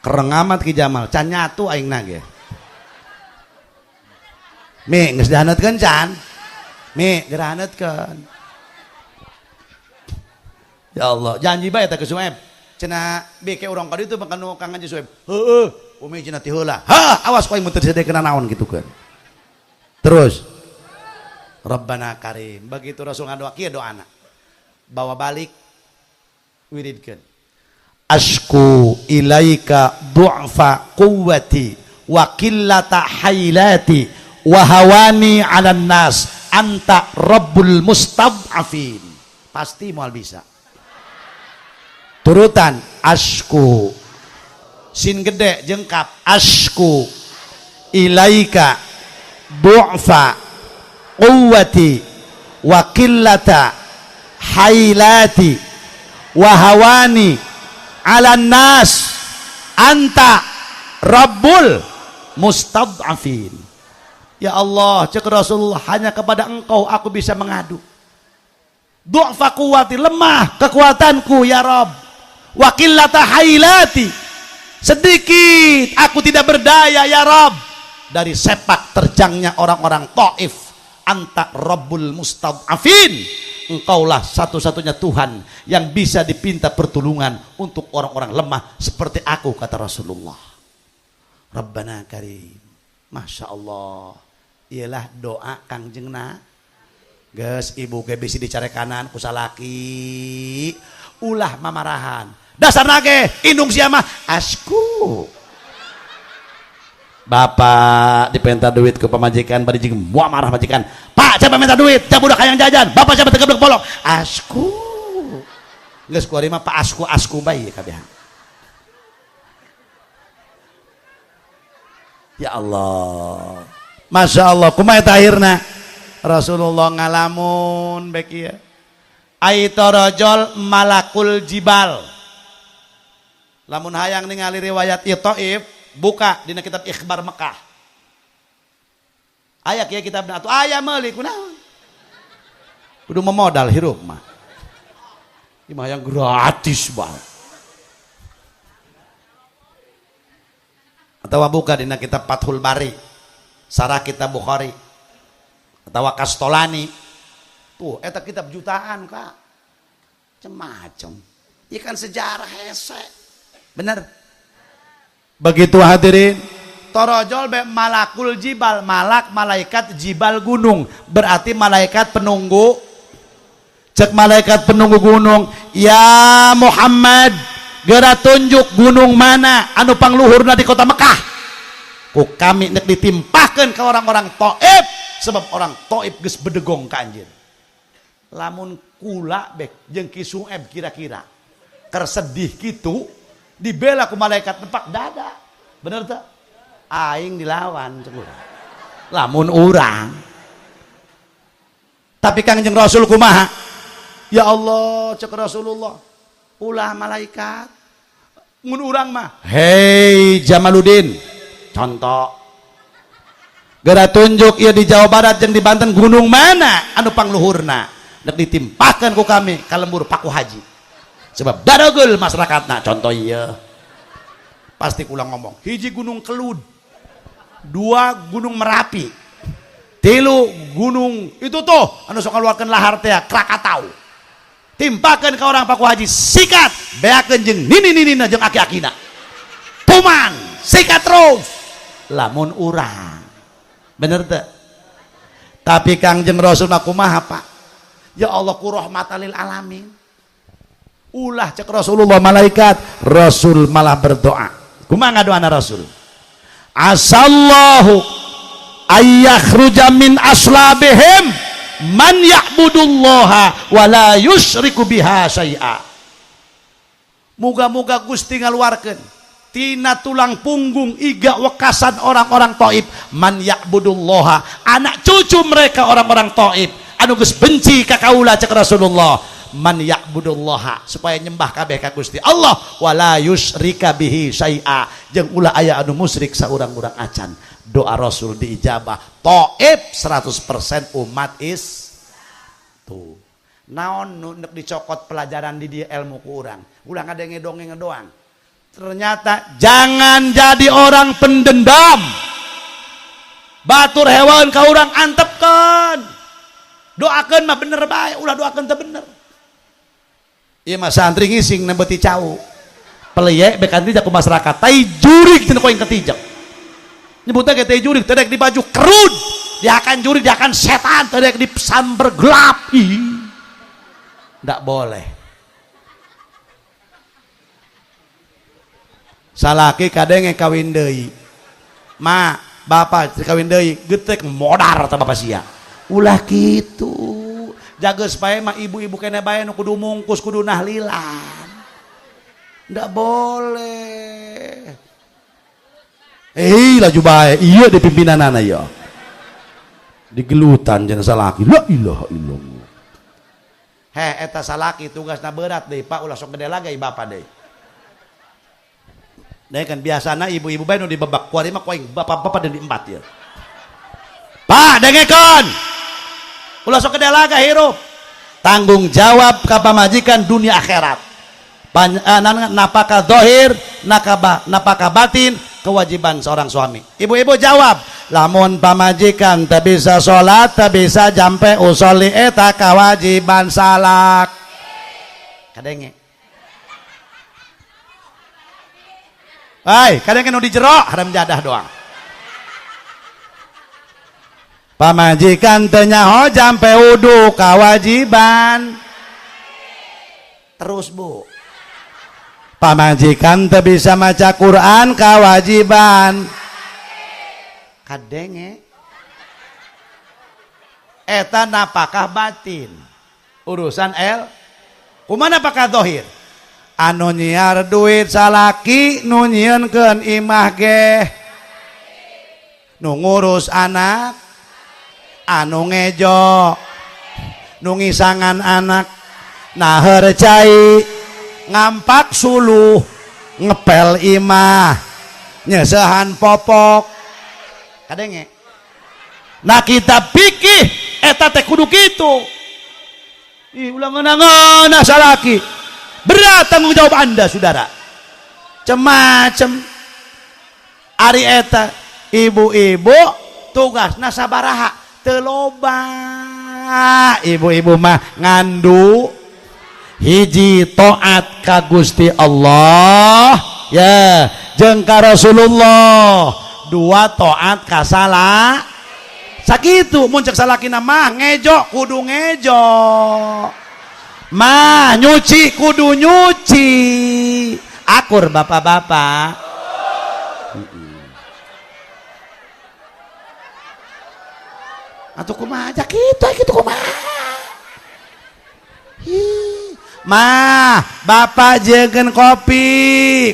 Kereng amat Ki Jamal, can nyatu aing nage. Mi geus dihanetkeun can? Mi gerahanetkeun. Ya Allah, janji bae eta ke Su'eb. Cenah beke urang ka ditu kanu Kang Haji Su'eb. Heueuh, umi cenah ti heula. Ha, awas koe mun teu disediakeun naon kitu kan. Terus Rabbana Karim. Begitu Rasul ngadoa kieu doana. Bawa balik wiridkeun. Ashku ilaika du'fa quwwati wa qillata hailati wa hawani 'alan nas anta rabbul mustad'afin. Pasti moal bisa. Turutan ashku sin gede jeung kaf ashku ilaika du'fa quwwati wa qillata hailati wa hawani 'alan nas anta rabbul mustad'afin. Ya Allah, cek Rasulullah, hanya kepada engkau aku bisa mengadu. Du'fa quwwati, lemah kekuatanku ya Rabb, wa qillata hailati, sedikit aku tidak berdaya ya Rabb dari sepak terjangnya orang-orang Taif. Anta rabbul mustad'afin, engkaulah satu-satunya Tuhan yang bisa dipinta pertolongan untuk orang-orang lemah seperti aku, kata Rasulullah. Rabbana karim. Masya Allah, ialah doa kangjengna. Ges ibu ge bisi dicari kanan kusalaki ulah mamarahan dasar nage indung siapa asku. Bapak dipenta duit ke pemajikan bari jeung muak marah majikan, Pak siapa minta duit siapa udah kayang jajan, Bapak siapa tegeblek polong asku. Geus kuari mah Pak asku bae kabeh. Ya Allah, Masya Allah, kumaha eta akhirna Rasulullah ngalamun baik ieu. Aitarajul malakul jibal. Lamun hayang ningali riwayat ieu Taif, buka dina kitab Ikhbar Mekah. Aya kieu kitabna atuh aya meuli kunaon? Kudu memodal hirup mah. Ieu mah yang gratis bae. Atawa buka dina kitab Fathul Bari, sarah kitab Bukhari, atau Kastolani. Tuh eta kitab jutaan Kak. Macem-macem. Ieu kan sejarah hese. Bener. Begitu hadirin, torojol be malakul jibal, malak malaikat, jibal gunung, berarti malaikat penunggu. Cek malaikat penunggu gunung, ya Muhammad, geura tunjuk gunung mana anu pangluhurna di kota Mekah. Ku kami nek ditimpahkeun ka orang-orang Taif, sebab orang Taif geus bedegong ka anjeun. Lamun kula bek jeung Ki Sueb kira-kira kersedih kitu dibela ku malaikat nepak dada. Bener teh? Aing dilawan cek urang. Lamun urang. Tapi Kangjeng Rasul kumaha? Ya Allah, cek Rasulullah. Ulah malaikat. Mun urang mah, hei Jamaluddin. Contoh. Geura tunjuk ieu di Jawa Barat jeung di Banten gunung mana anu pangluhurna. Nek ditimpahkeun ku kami ka lembur Paku Haji. Sebab dadogel masyarakatna. Contoh iya pasti ulang ngomong, hiji gunung Kelud, 2 gunung Merapi, 3 gunung itu tuh anu sok ngaluarkeun lahar teh Krakatau. Timpakeun ka orang Paku Haji, sikat beakeun jeung nini-ninina jeung aki-akina. Puman sikat terus lamun urang. Bener teh? Tapi Kangjeng Rasul mah kumaha Pak? Ya Allah ku rahmatan lil alamin. Ulah cek Rasulullah malaikat, Rasul malah berdoa. Kumaha ngadoana Rasul? Asallahu ayyakhruja min aslabihim man ya'budullaha wa la yusyriku biha syai'a. Muga-muga Gusti ngaluarkeun tina tulang punggung iga wekasan orang-orang Taif man ya'budullaha, anak cucu mereka orang-orang Taif anu geus benci ka kaula cek Rasulullah. Man ya'budullaha, supaya nyembah kabeh ka Gusti Allah, wala yusyrika bihi syai'a, jeung ulah aya anu musyrik saurang-urang acan. Doa Rasul diijabah. Taif 100% umat is tuh. Naon nu nek dicokot pelajaran di dia ilmu ku urang. Ulah ngadenge dongeng doang. Ternyata jangan jadi orang pendendam. Batur hewan ka urang antepkeun. Doakeun mah bener bae, ulah doakeun teh bener. Iya mah santri ngising nebeti cau peleyek bekan tijak ku masyarakat tai jurig tina koing ketijak nyebutnya kayak tai jurig tedek di baju kerud dia akan jurig dia akan setan tedek di samber gelap. Ndak boleh. Salaki kadenge kawin deui ma bapak kawin deui geutek modar ta bapak sia ulah kitu. Jaga supaya mah ibu-ibu kena bae nu kudu mungkus kudu nahlilan. Ndak boleh. Laju bae ieu di pimpinanana ya. digelutan jeung salaki. La ilaha illallah. Eta salaki tugasna berat deui Pak, ulah sok gede lagi bapak deui. Deui kan biasana ibu-ibu bae nu dibebak kuari mah koing bapak-bapak dan diempat ya. Pak dengekeun. Ulah sok gede lagi hirup. Tanggung jawab ka pamajikan dunia akhirat. Napakah zahir, napakah batin, kewajiban seorang suami. Ibu-ibu jawab, lamun pamajikan tak bisa sholat, tak bisa jampe usoli eta kewajiban salak. Kadenge. Hai, kadenge nu di jero haram jadah doang. Pamajikan teu nyaho jampe wudu kewajiban. Terus Bu. Pamajikan teu bisa maca Quran kewajiban. Kadenge eta napakah batin urusan kumaha napakah zahir anu nyiar duit salaki nu nyieunkeun imah ge nu ngurus anak anu ngejo nu ngisangan anak naheur cai ngampak suluh ngepel imah nyesehan popok kadenge. Nah kita pikir eta teh kudu kitu. Ih ulah ngeunah salaki. Berat tanggung jawab Anda saudara. Cemacem ari eta ibu-ibu tugasna sabaraha teu loba. Ibu-ibu mah ngandu hiji taat ka Gusti Allah ya jeung ka Rasulullah. Dua taat kasala sakitu mun cek salakina mah ngejo kudu ngejo mah nyuci kudu nyuci akur bapak-bapak. Atuh kumaha aja kitu kumaha mah bapak jeukeun kopi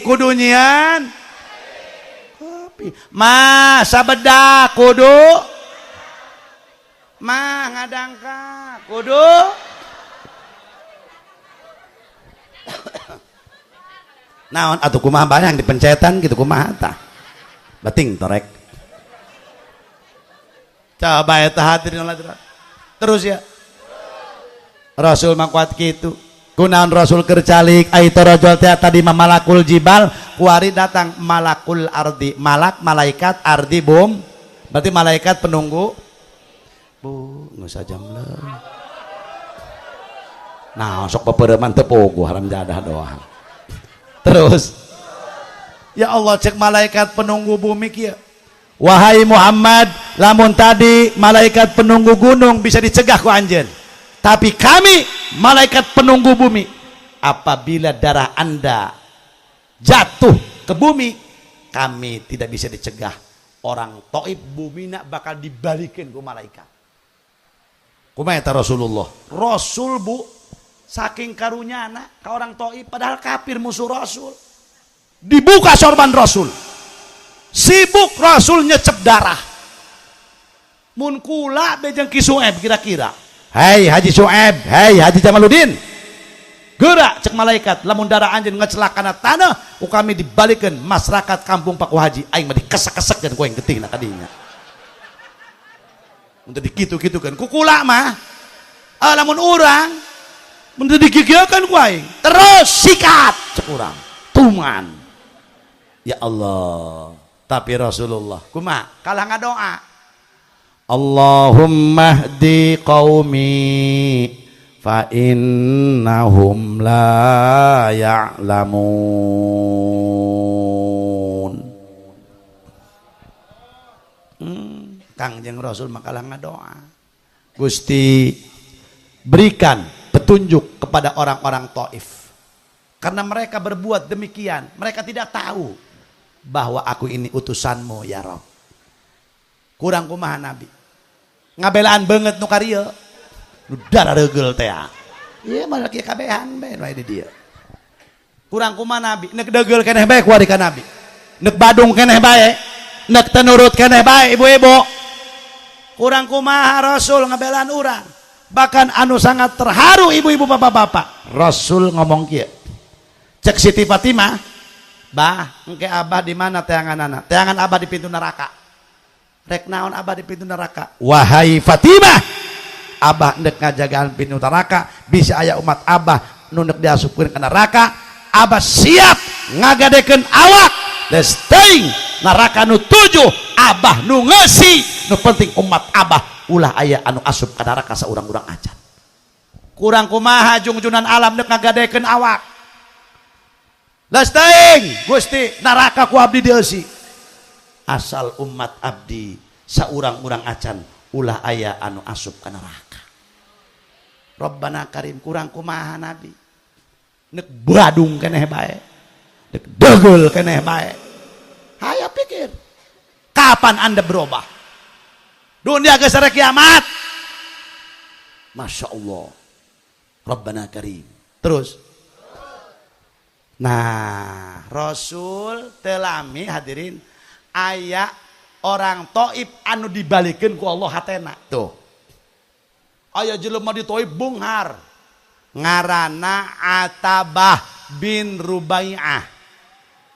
kudu nyieun mah sabeda kudu mah ngadangka kudu naon atuh kumaha banyak dipencetan gitu kumaha tah bating torek coba eta hadirin terus ya Rasul mangkuat kitu kunaon Rasul keur calik aita rajul teh tadi malakul jibal kuari datang malakul ardi malaikat ardi bum berarti malaikat penunggu Bu nggak usah jam leuh nah sok pepereman teu pogo haram jadah doang terus ya Allah cek malaikat penunggu bumi kieu wahai Muhammad lamun tadi malaikat penunggu gunung bisa dicegah ku anjeun tapi kami malaikat penunggu bumi apabila darah Anda jatuh ke bumi kami tidak bisa dicegah orang Taif bumi nak bakal dibalikin ke malaikat kumaha eta Rasulullah Rasul Bu saking karunyana ka orang Taif padahal kafir musuh Rasul dibuka sorban Rasul sibuk Rasul nyecep darah mun kula bejeng Ki Sueb kira-kira hei Haji Sueb hei Haji Jamaluddin gerak cek malaikat lamun darah anjeun ngecelakana tanah kami dibalikeun masyarakat kampung Paku Haji aing mah dikesek-kesekkeun ku aing geutingna kadinya mun teu dikitu-kitukeun ku kula mah lamun urang mun teu digigeukeun ku aing terus sikat cek urang tuman ya Allah tapi Rasulullah kumaha kalah ngadoa Allahumma hdi qaumi fa innahum la ya'lamun. Kangjeng Rasul makalah ngadoa Gusti berikan petunjuk kepada orang-orang Taif karena mereka berbuat demikian mereka tidak tahu bahwa aku ini utusanmu ya Rabb kurang kumaha Nabi ngabelaan banget nu karieu darah regel teh iya malah kieu kabehan bae nu di dieu kurang kumaha Nabi neuk degel keneh bae kuari ka Nabi neuk badung keneh bae neuk teu nurut keneh bae ibu-ibu kurang kumaha Rasul ngabelaan urang. Bahkan anu sangat terharu ibu-ibu bapak-bapak. Rasul ngomong kieu. Cek Siti Fatimah, bah, engke abah di mana teanganana? Teangan abah di pintu neraka. Rek naon abah di pintu neraka? Wahai Fatimah, abah ndek ngajagaan pintu neraka, bisa aya umat abah nu ndek diasupkeun ke neraka, abah siap ngagadekeun awak. Let's stay neraka nu 7, abah nu ngeusi, nu penting umat abah ulah aya anu asup ka neraka saurang-urang acan. Kurang kumaha jungjunan alam ndek ngagadekeun awak. Lasteng Gusti neraka ku abdi dieusi. Asal umat abdi saurang-urang acan ulah aya anu asup ka neraka. Rabbana Karim kurang kumaha Nabi. Nek badung keneh bae. Nek degel keneh bae. Hayo pikir. Kapan Anda berubah? Dunia geus sare kiamat. Masya Allah. Rabbana Karim. Terus nah, Rasul telami hadirin aya orang Taif anu dibalikeun ku Allah hatena. Tuh. Aya jelema di Taif bunghar. Ngaranna Atabah bin Rubai'ah.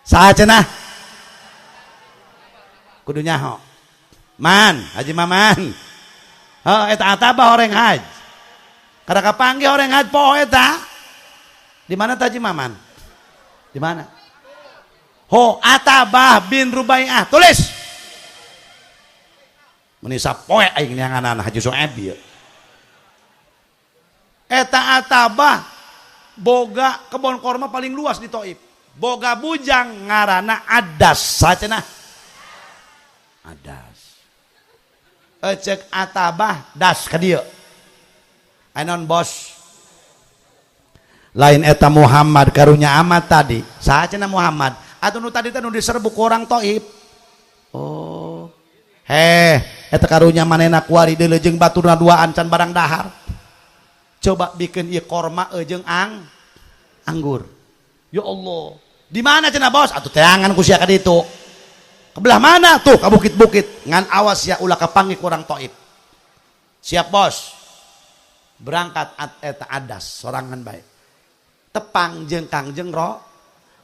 Saha cenah? Kudu nyaho. Man, Haji Maman. Eta Atabah horeng haj. Kada kapanggih horeng haj poe eta. Di mana Haji Maman? Di mana? Ho Atabah bin Rubai'ah. Tulis. Meni sapoe aing neanganan Haji Soeb ieu. Eta Atabah boga kebon korma paling luas di Taif. Boga bujang ngaranna Adas. Sacenah? Adas. Cek Atabah das ka dieu. Anon bos. Lain eta Muhammad karunya amat tadi. Saha cenah Muhammad? Atuh nu tadi teh nu diserbu ku orang Taif. Oh. Eta karunya manehna kuari deuleu jeung baturna duaan can barang dahar. Coba bikin ieu korma jeung anggur. Ya Allah. Di mana cenah bos? Atuh teangan ku sia ka ditu. Kebelah mana tuh? Ka bukit-bukit. Ngan awas ya ulah kapanggih ku orang Taif. Siap bos. Berangkat eta Adas sorangan bae. Tepang jeung Kangjeng Ro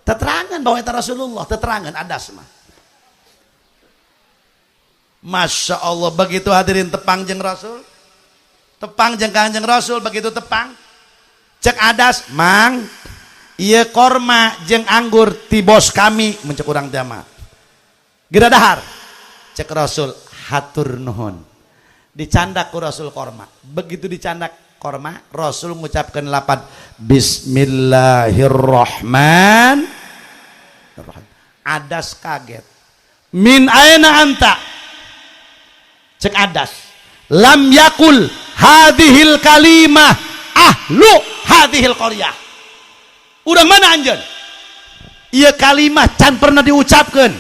teterangan bahwa eta Rasulullah teterangan Adas mah. Masya Allah begitu hadirin tepang jeung Rasul. Tepang jeung Kangjeng Rasul begitu tepang. Cek Adas, Mang, ieu korma jeung anggur ti bos kami mencek urang teh mah. Geda dahar. Cek Rasul, hatur nuhun. Dicandak ku Rasul korma. Begitu dicandak korma, Rasul mengucapkan lapan Bismillahirrahmanirrahim. Adas kaget. Min aina anta? Cek Adas. Lam yakul hadhil kalimah ahlu hadhil qaryah. Urang mana anjeun? Ieu kalimah can pernah diucapkeun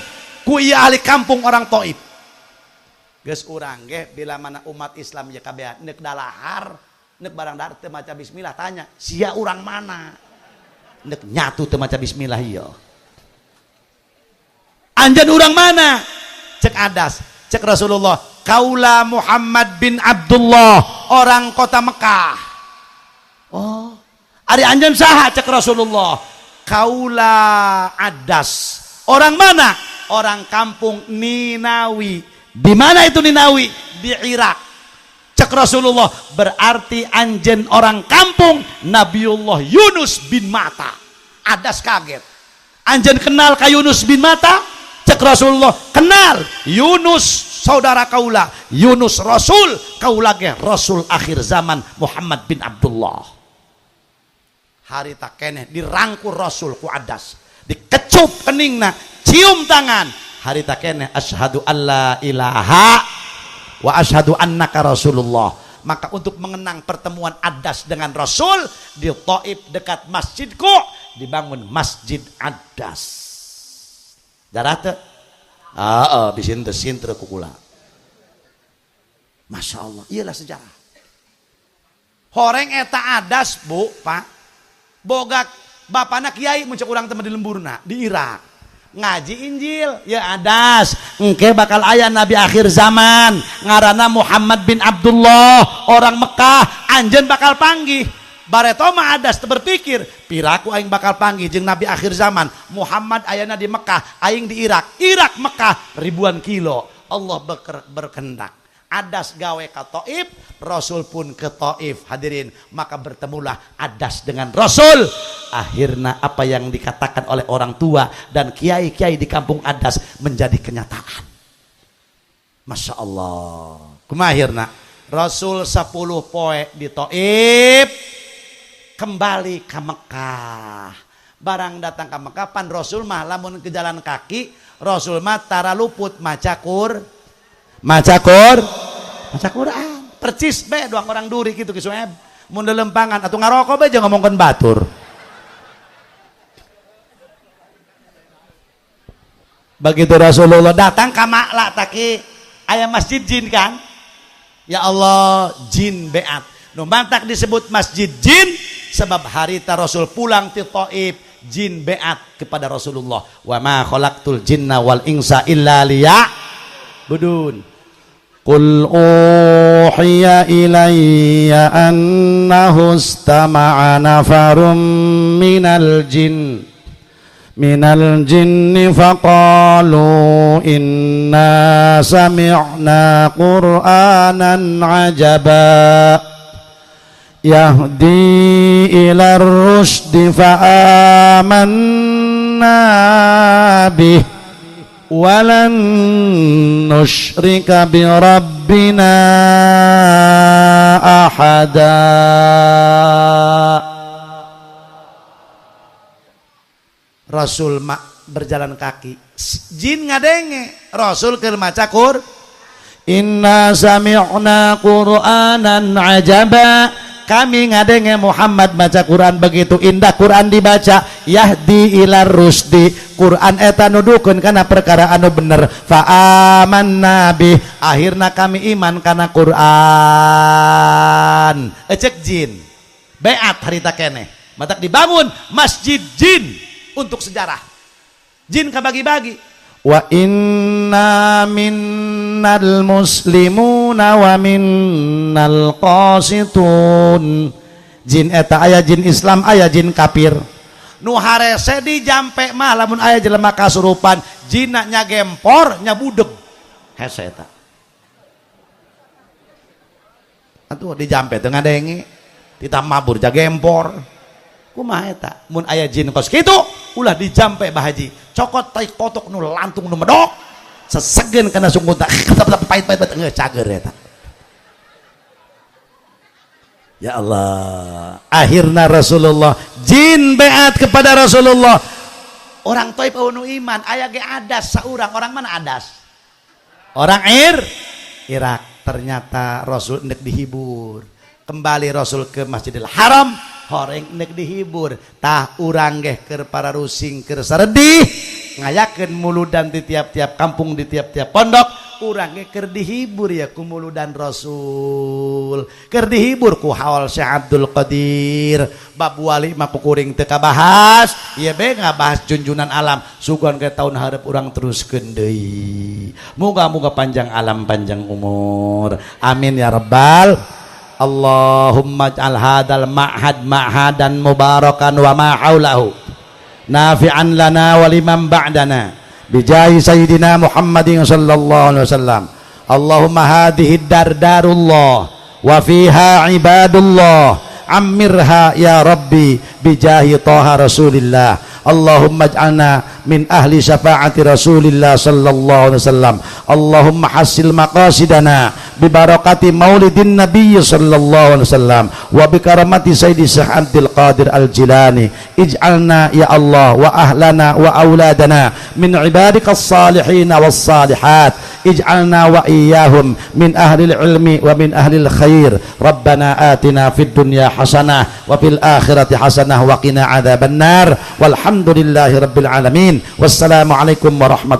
ku ieu ahli kampung orang Taif. Geus urang ge bila mana umat Islam ya kabehan neuk dalahar neuk barang dar teu maca bismillah tanya sia urang mana neuk nyatu teu maca bismillah ieu anjeun urang mana cek Adas cek Rasulullah kaula Muhammad bin Abdullah orang kota Mekah. Oh ari anjeun saha cek Rasulullah kaula Adas orang mana orang kampung Ninawi. Di mana itu Ninawi? Di Irak. Cek Rasulullah berarti anjen orang kampung Nabiullah Yunus bin Matta. Adas kaget. Anjen kenal ka Yunus bin Matta? Cek Rasulullah kenal. Yunus saudara kaula. Yunus Rasul kaula ge Rasul akhir zaman Muhammad bin Abdullah. Hari tak keneh dirangkul Rasul ku Adas. Dikecup keningna, cium tangan. Hari tak keneh asyhadu alla ilaha wa asyhadu annaka Rasulullah. Maka untuk mengenang pertemuan Adas dengan Rasul di Taif dekat masjidku dibangun Masjid Adas. Darah teh? Bisin teh sintre ku kula. Masya Allah, iyalah sejarah. Horeng eta Adas bu, Pak. Boga bapana kiai muncul urang teman di lemburna di Irak. ngaji Injil ya adas engke bakal aya nabi akhir zaman ngaranna Muhammad bin Abdullah orang Mekah anjeun bakal panggih bareto mah adas berpikir piraku aing bakal panggih jeung nabi akhir zaman Muhammad ayana di Mekah aing di Irak Mekah ribuan kilo Allah berkehendak adas gawe ke Taif, Rasul pun ke Taif. Hadirin, maka bertemulah adas dengan Rasul. Akhirnya apa yang dikatakan oleh orang tua dan kiai-kiai di kampung adas menjadi kenyataan. Masya Allah. Kumahirna Rasul 10 poe di Taif kembali ke Mekah. Barang datang ke Mekah pan Rasul mah lamun ke jalan kaki, Rasul mah tara luput maca Quran percis be doang orang duri gitu ki Sueb mun lempangan atau ngarokok be jangan ngomongkeun batur begitu Rasulullah datang ka Makla taki aya masjid jin kan ya Allah jin beat nu mantak disebut masjid jin sebab harita Rasul pulang ti Taif jin beat kepada Rasulullah wa ma khalaqtul jinna wal insa illa liya'budun Qul uhiya ilayya annahu istama'a nafarum minal jinni faqalu inna sami'na qur'anan ajaba yahdi ila rushdi fa'amanna bih walan nusyrika bi rabbina ahada. Rasul berjalan kaki jin ngadenge Rasul keur maca inna sami'na qur'anan ajaba kami ngadenge Muhammad baca Quran begitu indah Quran dibaca yahdi ila rusdi Quran eta nudukeun kana perkara anu bener fa amanna bih akhirna kami iman kana Quran ecek jin beat harita keneh matak dibangun masjid jin untuk sejarah jin kabagi-bagi wa inna minnal muslimuna wa minnal qasitun jin eta aya jin Islam aya jin kafir nu harese di jampe mah lamun aya jelema kasurupan jinna nya gempor nya budeg hese eta atuh di jampe teu ngadenge ditambah mabur ja gempor kumaha eta mun aya jin kos kitu ulah dijampe bahaji cokot tai kotok nu lantung nu medok sesegen kana sungguta pait-pait cager eta ya Allah akhirna Rasulullah jin beat kepada Rasulullah orang Taif anu iman aya ge adas saurang orang mana adas orang Irak ternyata Rasul nek dihibur kembali Rasul ke Masjidil Haram horeng nek dihibur tah urang geh keur para rusing keur saredih ngayakeun muludan di tiap-tiap kampung di tiap-tiap pondok urang ge keur dihibur ya ku muludan Rasul keur dihibur ku haul Syekh Abdul Qadir bab wali mah kuring teu kabahas ieu be ngabahas junjunan alam sugan ke taun hareup urang teruskeun deui muga-muga panjang alam panjang umur amin ya rabbal Allahumma ij'al hadal ma'had ma'hadan mubarakan wa ma haulahu nafi'an lana wa liman ba'dana bijahi sayyidina Muhammadin sallallahu alaihi wasallam Allahumma hadhihi dardarullah wa fiha ibadullah ammirha ya rabbi bijahi taha rasulillah Allahumma ij'alna min ahli syafaati rasulillah sallallahu alaihi wasallam Allahumma hasil maqasidana bibarakati maulidin nabiy sallallahu alaihi wasallam wa bikaramati sayyidi Syekh Abdul Qadir Al-Jilani ij'alna ya Allah wa ahlana wa auladana min ibadikas salihin was salihat ij'alna wa iyyahum min ahli ilmi wa min ahli khair rabbana atina fid dunya hasanah wa fil akhirati hasanah wa qina adzabannar walhamdulillahi rabbil alamin wassalamu alaikum warahmatullahi